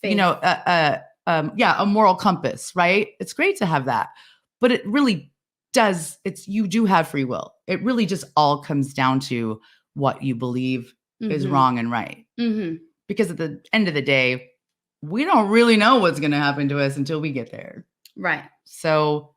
S2: faith. A moral compass, right? It's great to have that, but it really does. You do have free will. It really just all comes down to what you believe is wrong and right. Because at the end of the day, we don't really know what's going to happen to us until we get there.
S1: Right.
S2: So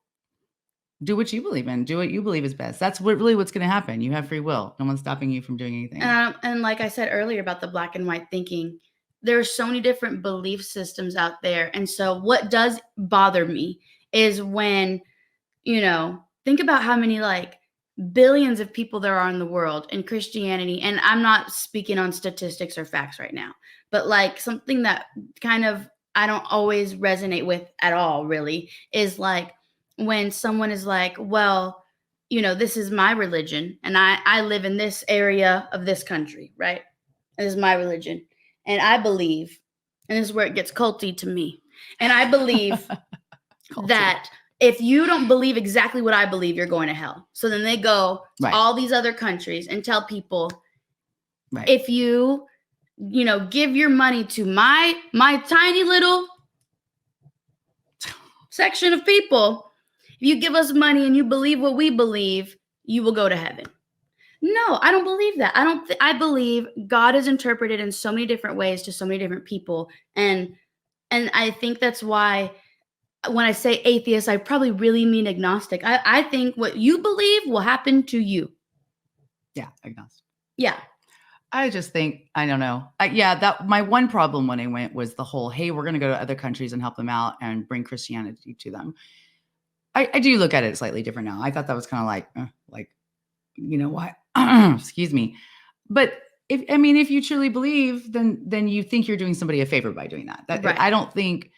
S2: do what you believe in. Do what you believe is best. That's what's going to happen. You have free will. No one's stopping you from doing anything.
S1: And like I said earlier about the black and white thinking, there are so many different belief systems out there. And so what does bother me is when, think about how many like billions of people there are in the world in Christianity. And I'm not speaking on statistics or facts right now, but like something that kind of I don't always resonate with at all really is like when someone is like, well, this is my religion and I live in this area of this country, right? And this is my religion. And I believe, and this is where it gets culty to me. And I believe that if you don't believe exactly what I believe, you're going to hell. So then they go to all these other countries and tell people, if you, give your money to my tiny little section of people, if you give us money and you believe what we believe, you will go to heaven. No, I don't believe that. I believe God is interpreted in so many different ways to so many different people, and I think that's why when I say atheist, I probably really mean agnostic. I think what you believe will happen to you.
S2: Yeah, agnostic.
S1: Yeah.
S2: I just think, I don't know. That my one problem when I went was the whole, hey, we're going to go to other countries and help them out and bring Christianity to them. I do look at it slightly different now. I thought that was kind of like, you know what? Excuse me. But if you truly believe, then you think you're doing somebody a favor by doing that.
S1: Right.
S2: I don't think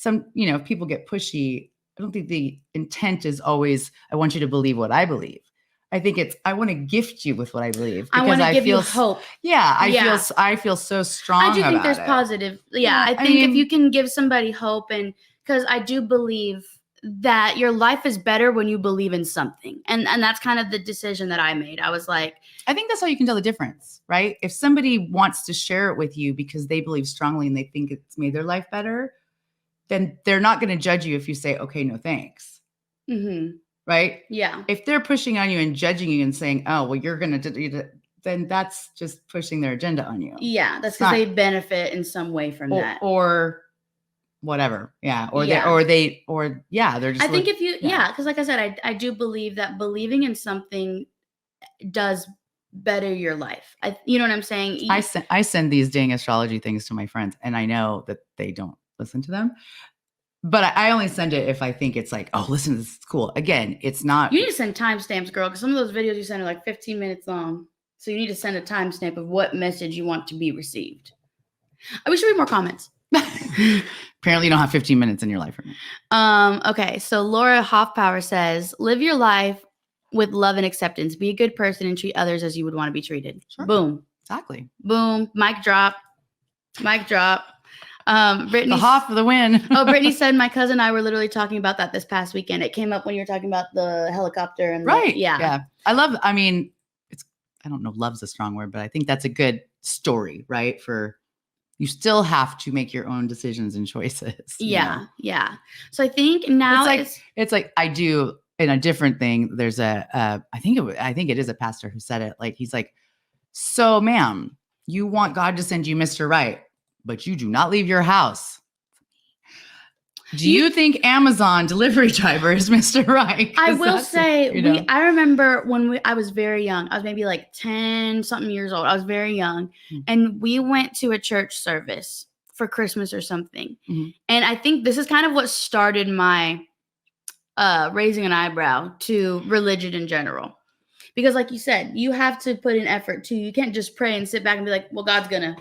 S2: if people get pushy, I don't think the intent is always, I want you to believe what I believe. I think it's, I want to gift you with what I believe.
S1: I want to give you hope.
S2: Yeah. I feel so strong.
S1: I do think
S2: about
S1: there's
S2: it.
S1: positive. Yeah. I think if you can give somebody hope, and because I do believe that your life is better when you believe in something. And that's kind of the decision that I made. I was like,
S2: I think that's how you can tell the difference, right? If somebody wants to share it with you because they believe strongly and they think it's made their life better, then they're not going to judge you if you say, okay, no, thanks.
S1: Mm-hmm.
S2: Right?
S1: Yeah.
S2: If they're pushing on you and judging you and saying, oh, well, you're going to, then that's just pushing their agenda on you.
S1: Yeah. That's because they benefit in some way from that.
S2: Or whatever. Yeah. They're just.
S1: I think because like I said, I do believe that believing in something does better your life. You know what I'm saying?
S2: I send these dang astrology things to my friends, and I know that they don't listen to them. But I only send it if I think it's like, oh, listen, this is cool. Again, it's not.
S1: You need to send timestamps, girl, because some of those videos you send are like 15 minutes long. So you need to send a timestamp of what message you want to be received. We should read more comments.
S2: Apparently you don't have 15 minutes in your life right
S1: now. Okay, so Laura Hoffpower says, live your life with love and acceptance. Be a good person and treat others as you would want to be treated. Sure. Boom.
S2: Exactly.
S1: Boom. Mic drop. Mic drop. Brittany,
S2: the Hoff for the win.
S1: Brittany said my cousin and I were literally talking about that this past weekend. It came up when you were talking about the helicopter and
S2: right.
S1: Yeah.
S2: I don't know, love's a strong word, but I think that's a good story, right? You still have to make your own decisions and choices.
S1: Yeah. Yeah. So I think now
S2: it's like I do in a different thing. There's I think it is a pastor who said it. Like, he's like, so ma'am, you want God to send you Mr. Right, but you do not leave your house. Do you think Amazon delivery driver is Mr. Right?
S1: I will say, I remember when I was very young. I was maybe like 10 something years old. I was very young. Mm-hmm. And we went to a church service for Christmas or something. Mm-hmm. And I think this is kind of what started my raising an eyebrow to religion in general. Because like you said, you have to put in effort too. You can't just pray and sit back and be like, well, God's gonna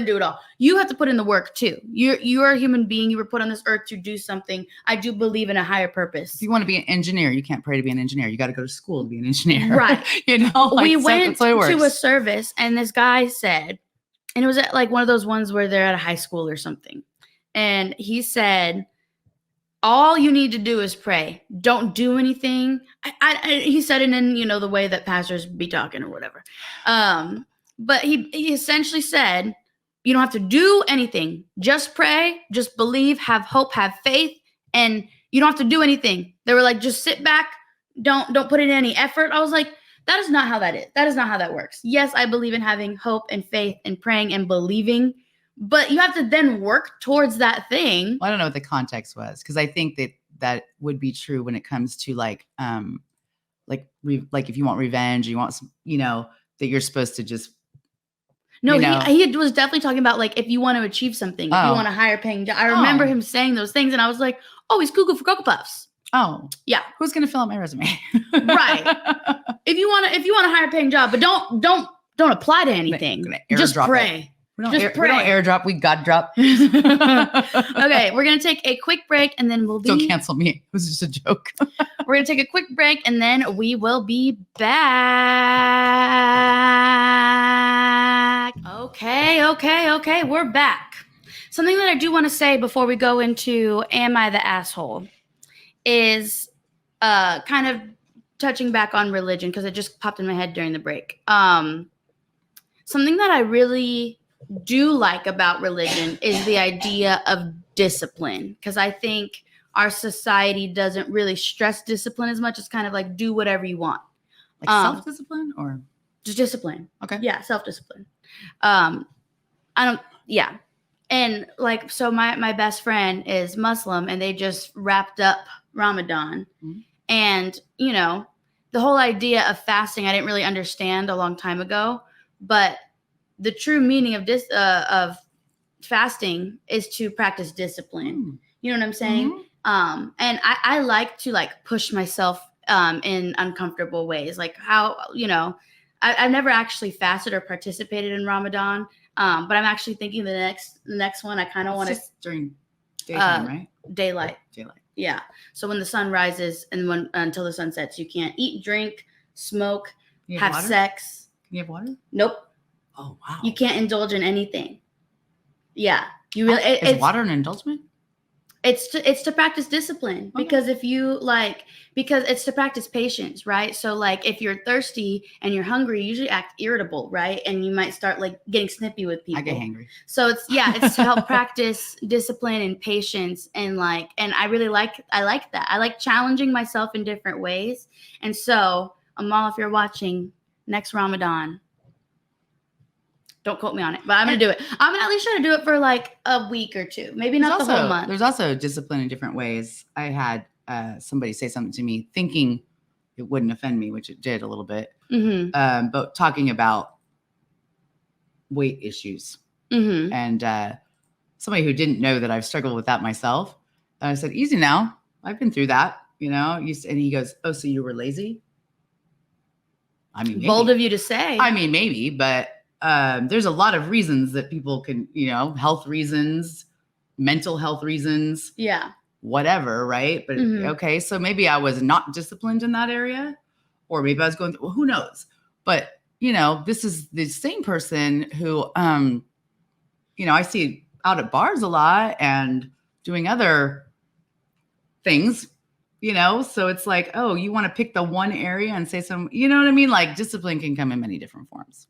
S1: do it all. You have to put in the work too. You're a human being. You were put on this earth to do something. I do believe in a higher purpose.
S2: If you want to be an engineer, you can't pray to be an engineer. You got to go to school to be an engineer.
S1: Right. We went to a service and this guy said, and it was at like one of those ones where they're at a high school or something. And he said, all you need to do is pray. Don't do anything. He said it in, the way that pastors be talking or whatever. But he essentially said, you don't have to do anything. Just pray, just believe, have hope, have faith, and you don't have to do anything. They were like, just sit back. Don't put in any effort. I was like, that is not how that is. That is not how that works. Yes, I believe in having hope and faith and praying and believing. But you have to then work towards that thing.
S2: Well, I don't know what the context was, because I think that would be true when it comes to like if you want revenge, you want some, that you're supposed to just.
S1: No, he was definitely talking about like if you want to achieve something, if you want a higher paying job. I remember him saying those things, and I was like, oh, he's cuckoo for Cocoa Puffs.
S2: Oh,
S1: yeah.
S2: Who's gonna fill out my resume?
S1: Right. If you want a higher paying job, but don't apply to anything. Just pray.
S2: We don't airdrop, we God drop.
S1: Okay, we're going to take a quick break and then we'll be...
S2: Don't cancel me. It was just a joke.
S1: We're going to take a quick break and then we will be back. Okay. We're back. Something that I do want to say before we go into Am I the Asshole is kind of touching back on religion, because it just popped in my head during the break. Something that I really do like about religion is the idea of discipline, because I think our society doesn't really stress discipline as much. It's kind of like do whatever you want.
S2: Like self-discipline or
S1: Just discipline.
S2: Okay.
S1: Yeah, self-discipline. Yeah. And like, so my best friend is Muslim, and they just wrapped up Ramadan.
S2: Mhm.
S1: And, you know, the whole idea of fasting, I didn't really understand a long time ago, but the true meaning of fasting is to practice discipline.
S2: Mm.
S1: You know what I'm saying?
S2: Mhm.
S1: And I like to like push myself in uncomfortable ways. Like how, you know, I've never actually fasted or participated in Ramadan. But I'm actually thinking the next one I kind of want to
S2: just during daytime, right?
S1: daylight.
S2: Daylight.
S1: Yeah. So when the sun rises and when until the sun sets, you can't eat, drink, smoke,
S2: You
S1: have
S2: water?
S1: sex.
S2: Can you have water?
S1: Nope.
S2: Oh wow.
S1: You can't indulge in anything. Yeah. You really
S2: Is water an indulgence?
S1: It's to practice discipline, because if you because it's to practice patience, right? So like if you're thirsty and you're hungry, you usually act irritable, right? And you might start like getting snippy with people.
S2: I get hangry.
S1: So it's to help practice discipline and patience, and I really like that. I like challenging myself in different ways. And so, Amal, if you're watching next Ramadan, don't quote me on it, but I'm going to do it. I'm going to at least try to do it for like a week or two, maybe not the whole month.
S2: There's also discipline in different ways. I had somebody say something to me thinking it wouldn't offend me, which it did a little bit, but talking about weight issues. And somebody who didn't know that I've struggled with that myself. And I said, easy now. I've been through that, you know. And he goes, oh, so you were lazy? I mean, maybe.
S1: Bold of you to say.
S2: I mean, maybe, but there's a lot of reasons that people can, you know, health reasons, mental health reasons, whatever, right? But okay, so maybe I was not disciplined in that area, or maybe I was going through, well, who knows? But you know, this is the same person who, you know, I see out at bars a lot and doing other things, you know, so it's like, oh, you want to pick the one area and say some, you know what I mean? Like discipline can come in many different forms.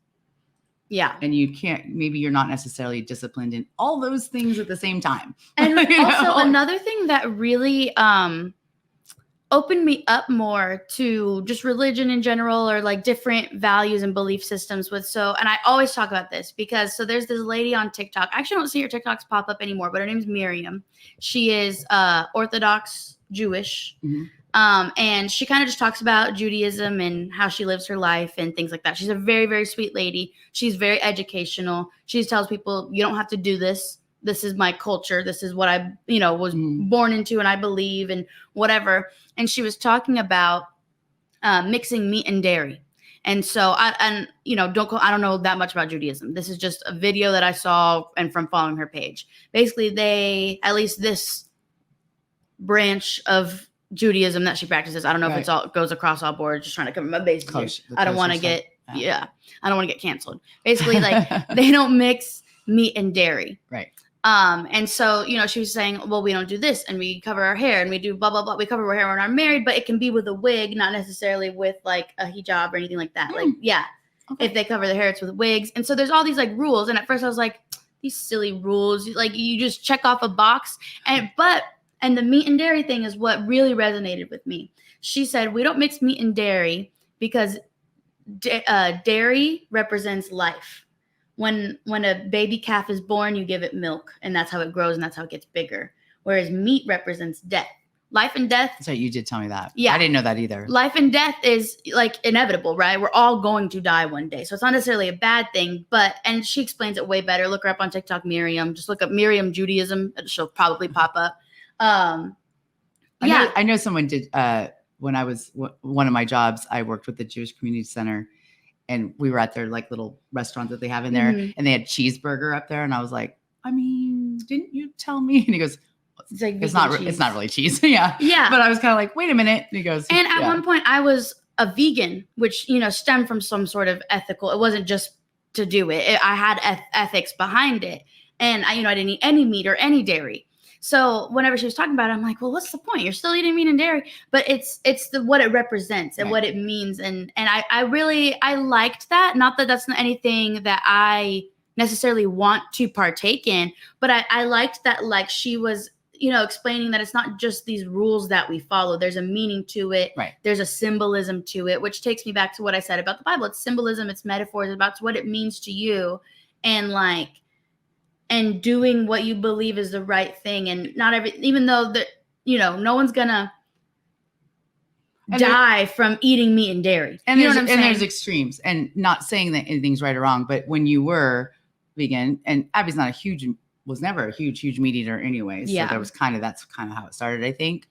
S1: Yeah.
S2: And you can't, maybe you're not necessarily disciplined in all those things at the same time.
S1: And also another thing that really opened me up more to just religion in general, or like different values and belief systems and I always talk about this because there's this lady on TikTok. I actually don't see her TikToks pop up anymore, but her name's Miriam. She is Orthodox Jewish. And she kind of just talks about Judaism and how she lives her life and things like that. She's a very, very sweet lady. She's very educational. She tells people, you don't have to do this. This is my culture. This is what I, you know, was born into and I believe and whatever. And she was talking about mixing meat and dairy. And so I don't know that much about Judaism. This is just a video that I saw and from following her page. Basically, at least this branch of Judaism that she practices, I don't know if it's all goes across all boards, just trying to cover my bases. I don't want to get I don't want to get canceled. Basically, like they don't mix meat and dairy.
S2: Right.
S1: And so, you know, she was saying, well, we don't do this and we cover our hair and we do blah, blah, blah. We cover our hair when we're married, but it can be with a wig, not necessarily with like a hijab or anything like that. Like, if they cover their hair, it's with wigs. And so there's all these like rules. And at first I was like, these silly rules, like you just check off a box. And the meat and dairy thing is what really resonated with me. She said, we don't mix meat and dairy because dairy represents life. When a baby calf is born, you give it milk, and that's how it grows, and that's how it gets bigger. Whereas meat represents death. Life and death.
S2: So you did tell me that.
S1: Yeah.
S2: I didn't know that either.
S1: Life and death is like inevitable, right? We're all going to die one day. So it's not necessarily a bad thing, and she explains it way better. Look her up on TikTok, Miriam. Just look up Miriam Judaism. She'll probably pop up.
S2: I know someone did, when I was one of my jobs, I worked with the Jewish Community Center, and we were at their like little restaurant that they have in there, and they had cheeseburger up there. And I was like, I mean, didn't you tell me? And he goes, it's not really cheese. Yeah. But I was kind of like, wait a minute. And he goes,
S1: and at one point I was a vegan, which, you know, stemmed from some sort of ethical, it wasn't just to do it. I had ethics behind it. And I didn't eat any meat or any dairy. So whenever she was talking about it, I'm like, well, what's the point? You're still eating meat and dairy, but it's what it represents and what it means. And I really liked that. Not that that's not anything that I necessarily want to partake in, but I liked that, like, she was explaining that it's not just these rules that we follow. There's a meaning to it.
S2: Right.
S1: There's a symbolism to it, which takes me back to what I said about the Bible. It's symbolism, it's metaphors, about what it means to you, and doing what you believe is the right thing. And even though no one's gonna die from eating meat and dairy.
S2: And
S1: you know what I'm saying?
S2: There's extremes, and not saying that anything's right or wrong, but when you were vegan, and Abby's was never a huge meat eater anyway. So that's kind of how it started, I think.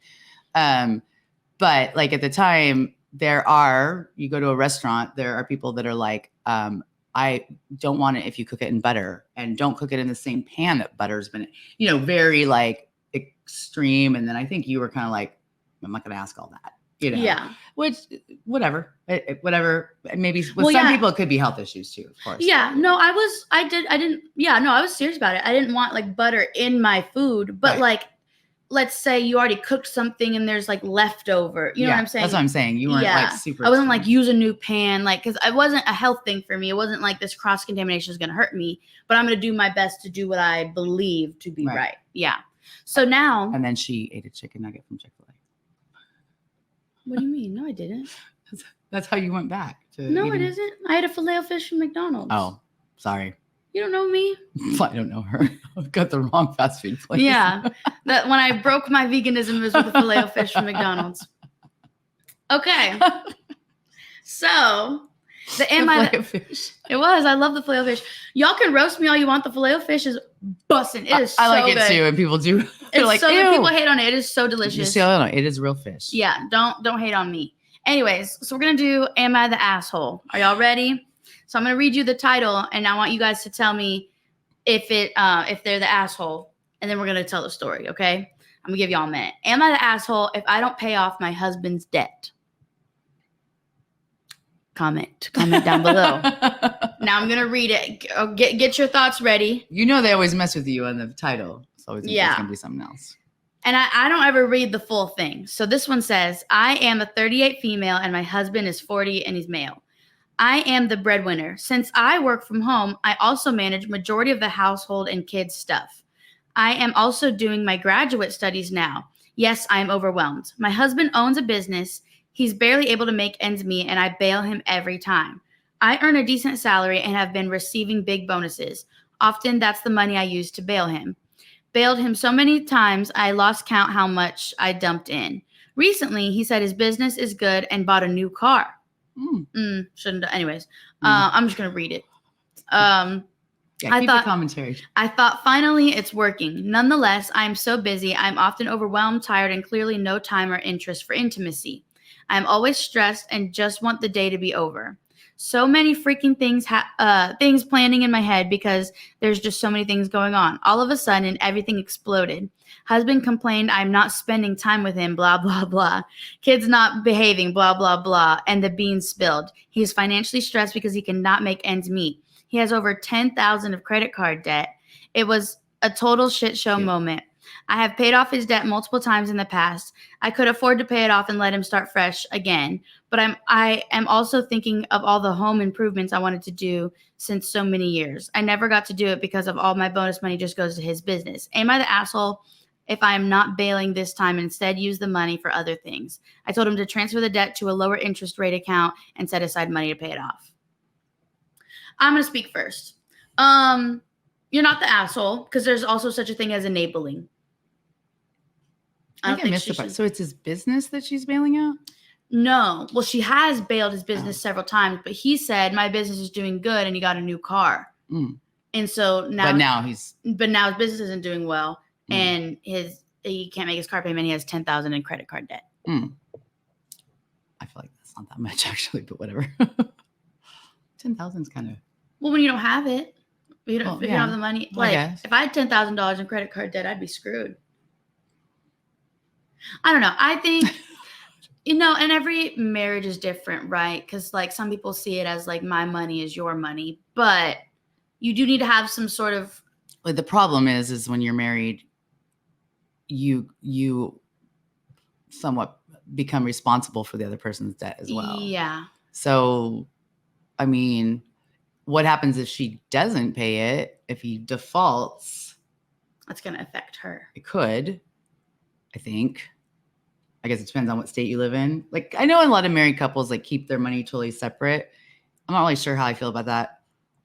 S2: But like at the time, you go to a restaurant, there are people that are like, I don't want it if you cook it in butter, and don't cook it in the same pan that butter's been, very like extreme. And then I think you were kind of like, I'm not going to ask all that,
S1: Yeah.
S2: Which, whatever. Maybe with some people it could be health issues too, of course.
S1: Yeah. No, I was serious about it. I didn't want like butter in my food, but like, let's say you already cooked something and there's like leftover. You know what I'm saying?
S2: That's what I'm saying. You weren't like super.
S1: I wasn't like use a new pan, like, because it wasn't a health thing for me. It wasn't like this cross contamination is going to hurt me, but I'm going to do my best to do what I believe to be right. Yeah. So now.
S2: And then she ate a chicken nugget from Chick-fil-A.
S1: What do you mean? No, I didn't.
S2: That's how you went back to.
S1: No, it isn't. I had a Filet-O-Fish from McDonald's.
S2: Oh, sorry.
S1: You don't know me?
S2: I don't know her. I've got the wrong fast food place.
S1: Yeah. That when I broke my veganism, it was with a Filet-O-Fish from McDonald's. Okay. So the Filet-O-Fish. It was. I love the Filet-O-Fish. Y'all can roast me all you want. The Filet-O-Fish is bussin'. It is
S2: I like
S1: so
S2: it
S1: good.
S2: too, and people do. They're
S1: It's
S2: like,
S1: so
S2: ew.
S1: good. People hate on it. It is so delicious.
S2: It is real fish.
S1: Yeah. Don't hate on me. Anyways, so we're gonna do Am I the Asshole? Are y'all ready? So I'm going to read you the title, and I want you guys to tell me if they're the asshole, and then we're going to tell the story, okay? I'm going to give y'all a minute. Am I the asshole if I don't pay off my husband's debt? Comment down below. Now I'm going to read it. Get your thoughts ready.
S2: They always mess with you on the title. So it's going to be something else.
S1: And I don't ever read the full thing. So this one says, I am a 38 female, and my husband is 40, and he's male. I am the breadwinner. Since I work from home, I also manage majority of the household and kids' stuff. I am also doing my graduate studies now. Yes, I am overwhelmed. My husband owns a business. He's barely able to make ends meet, and I bail him every time. I earn a decent salary and have been receiving big bonuses. Often that's the money I use to bail him. Bailed him so many times, I lost count how much I dumped in. Recently, he said his business is good and bought a new car. Shouldn't. Anyways, I'm just gonna read it.
S2: Keep the commentary.
S1: I thought finally it's working. Nonetheless, I'm so busy. I'm often overwhelmed, tired, and clearly no time or interest for intimacy. I'm always stressed and just want the day to be over. So many freaking things planning in my head because there's just so many things going on. All of a sudden, everything exploded. Husband complained I'm not spending time with him, blah, blah, blah. Kids not behaving, blah, blah, blah. And the beans spilled. He's financially stressed because he cannot make ends meet. He has over $10,000 of credit card debt. It was a total shit show moment. I have paid off his debt multiple times in the past. I could afford to pay it off and let him start fresh again. But I am also thinking of all the home improvements I wanted to do since so many years. I never got to do it because of all my bonus money just goes to his business. Am I the asshole if I am not bailing this time and instead use the money for other things? I told him to transfer the debt to a lower interest rate account and set aside money to pay it off. I'm going to speak first. You're not the asshole because there's also such a thing as enabling.
S2: I think I missed the part. So it's his business that she's bailing out?
S1: No. Well, she has bailed his business several times, but he said, my business is doing good and he got a new car. And so now. But now his business isn't doing well and he can't make his car payment. He has $10,000 in credit card debt.
S2: I feel like that's not that much actually, but whatever. 10,000 is kind of.
S1: Well, when you don't have it, if you don't have the money, if I had $10,000 in credit card debt, I'd be screwed. I don't know. I think, and every marriage is different, right? Because like some people see it as like my money is your money, but you do need to have some sort of.
S2: Well, the problem is when you're married, you somewhat become responsible for the other person's debt as well.
S1: Yeah.
S2: So, I mean, what happens if she doesn't pay it? If he defaults,
S1: that's going to affect her.
S2: It could. I think. I guess it depends on what state you live in. Like, I know a lot of married couples like keep their money totally separate. I'm not really sure how I feel about that.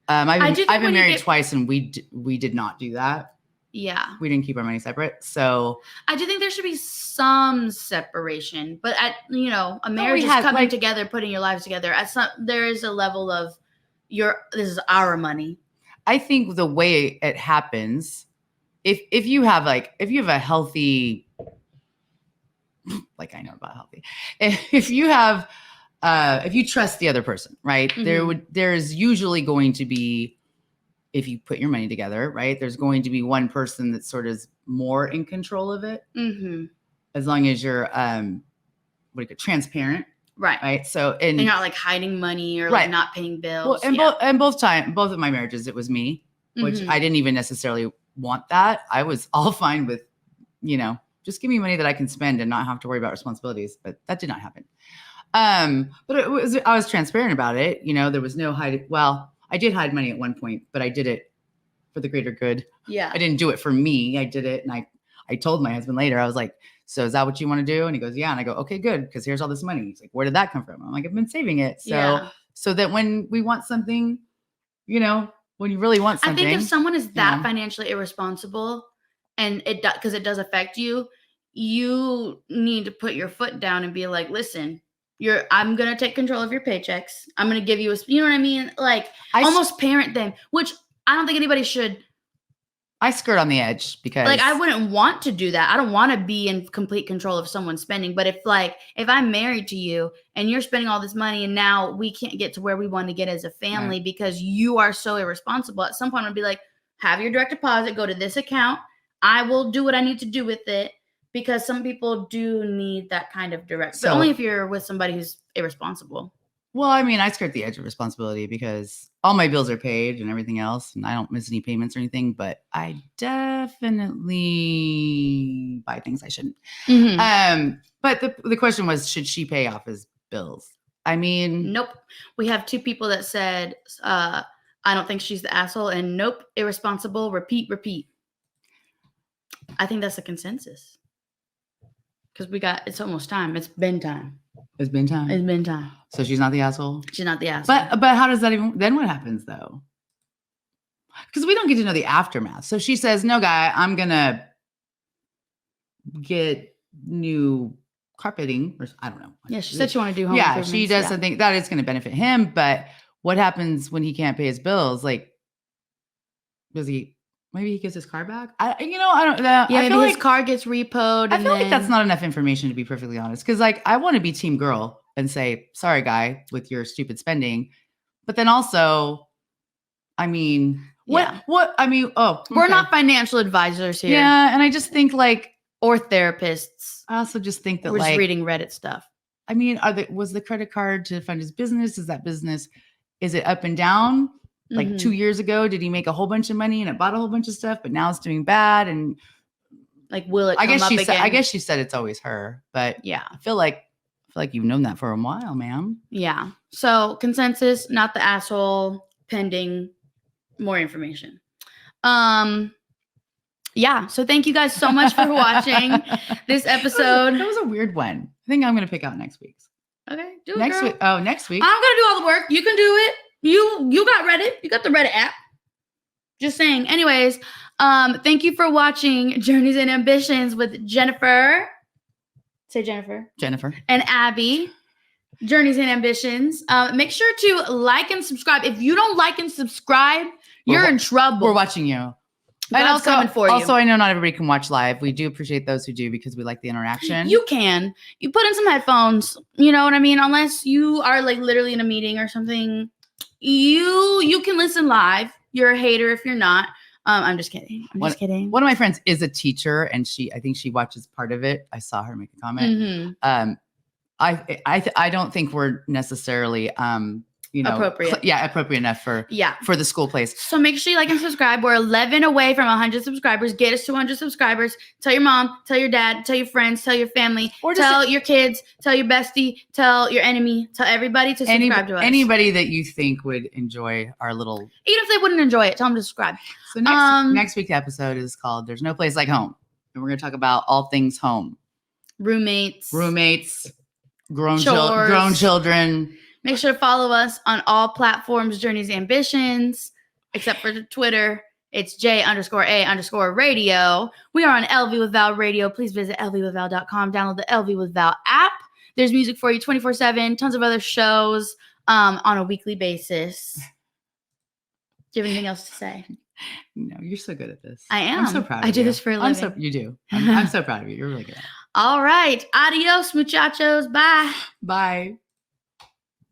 S2: I've been married twice, and we did not do that.
S1: Yeah,
S2: we didn't keep our money separate. So
S1: I do think there should be some separation, but at a marriage is coming together, putting your lives together. There is a level of this is our money.
S2: I think the way it happens, if you have a healthy, like I know about healthy, if you have, if you trust the other person, right? Mm-hmm. There's usually going to be, if you put your money together, right? There's going to be one person that sort of is more in control of it. Mm-hmm. As long as you're, transparent.
S1: Right.
S2: Right. So, and
S1: you're not like hiding money or like not paying bills.
S2: Well, and both of my marriages, it was me, which I didn't even necessarily want that. I was all fine with, just give me money that I can spend and not have to worry about responsibilities. But that did not happen. But I was transparent about it. There was no hiding. Well, I did hide money at one point, but I did it for the greater good.
S1: Yeah.
S2: I didn't do it for me. I did it. And I told my husband later, I was like, so is that what you want to do? And he goes, yeah. And I go, okay, good. Because here's all this money. He's like, where did that come from? I'm like, I've been saving it. So that when we want something, when you really want something.
S1: I think if someone is that financially irresponsible and because it does affect you, you need to put your foot down and be like, listen, I'm going to take control of your paychecks. I'm going to give you you know what I mean? Like almost parent them, which I don't think anybody should.
S2: I skirt on the edge because
S1: I wouldn't want to do that. I don't want to be in complete control of someone's spending. But if I'm married to you and you're spending all this money and now we can't get to where we want to get as a family because you are so irresponsible, at some point I'd be like, have your direct deposit, go to this account. I will do what I need to do with it, because some people do need that kind of direct, but only if you're with somebody who's irresponsible.
S2: Well, I mean, I skirt the edge of responsibility because all my bills are paid and everything else, and I don't miss any payments or anything, but I definitely buy things I shouldn't. Mm-hmm. But the question was, should she pay off his bills? I mean,
S1: nope. We have 2 people that said, I don't think she's the asshole, and nope, irresponsible, repeat. I think that's a consensus. Because it's almost time. It's been time.
S2: It's been time.
S1: It's been time.
S2: So she's not the asshole?
S1: She's not the asshole.
S2: But how does that then what happens though? Because we don't get to know the aftermath. So she says, no, guy, I'm going to get new carpeting, or I don't know.
S1: Yeah, she said she wanted to do home improvements.
S2: She does something that is going to benefit him. But what happens when he can't pay his bills? Like, maybe he gives his car back. I don't know.
S1: Yeah, maybe his car gets repoed.
S2: I feel like that's not enough information, to be perfectly honest. Because I want to be team girl and say, sorry, guy, with your stupid spending. But then also, I mean, what? I mean,
S1: we're not financial advisors here.
S2: Yeah, and I just think
S1: or therapists.
S2: I also just think that
S1: we're just reading Reddit stuff.
S2: I mean, was the credit card to fund his business? Is it up and down? Like 2 years ago, did he make a whole bunch of money and it bought a whole bunch of stuff, but now it's doing bad? And
S1: will it come up again?
S2: I guess she said it's always her, but yeah, I feel like you've known that for a while, ma'am.
S1: Yeah. So consensus, not the asshole, pending more information. Yeah. So thank you guys so much for watching this episode.
S2: That was a weird one. I think I'm going to pick out next week's.
S1: Okay. Do it,
S2: next
S1: girl.
S2: week. Oh, next week.
S1: I'm going to do all the work. You can do it. You got Reddit. You got the Reddit app. Just saying. Anyways, thank you for watching Journeys and Ambitions with Jennifer. Say Jennifer.
S2: Jennifer.
S1: And Abby. Journeys and Ambitions. Make sure to like and subscribe. If you don't like and subscribe, you're in trouble.
S2: We're watching you.
S1: God's coming for you.
S2: Also, I know not everybody can watch live. We do appreciate those who do because we like the interaction.
S1: You can. You put in some headphones. You know what I mean? Unless you are literally in a meeting or something. You can listen live. You're a hater if you're not. I'm just kidding. Just kidding.
S2: One of my friends is a teacher, and I think she watches part of it. I saw her make a comment. Mm-hmm. I don't think we're necessarily
S1: appropriate.
S2: Appropriate enough for the school place.
S1: So make sure you like and subscribe. We're 11 away from 100 subscribers. Get us to 100 subscribers. Tell your mom, tell your dad, tell your friends, tell your family, tell your kids, tell your bestie, tell your enemy, tell everybody to subscribe to us.
S2: Anybody that you think would enjoy our little.
S1: Even if they wouldn't enjoy it, tell them to subscribe.
S2: So next week's episode is called "There's No Place Like Home," and we're going to talk about all things home.
S1: roommates,
S2: grown
S1: chores.
S2: children.
S1: Make sure to follow us on all platforms, Journeys, Ambitions, except for Twitter. It's J_A_radio. We are on LV with Val Radio. Please visit lvwithval.com. Download the LV with Val app. There's music for you 24/7. Tons of other shows on a weekly basis. Do you have anything else to say?
S2: No, you're so good at this.
S1: I am.
S2: I'm so proud of you.
S1: I do this for a living.
S2: You do. I'm so proud of you. You're really good at it.
S1: All right. Adios, muchachos. Bye.
S2: Bye.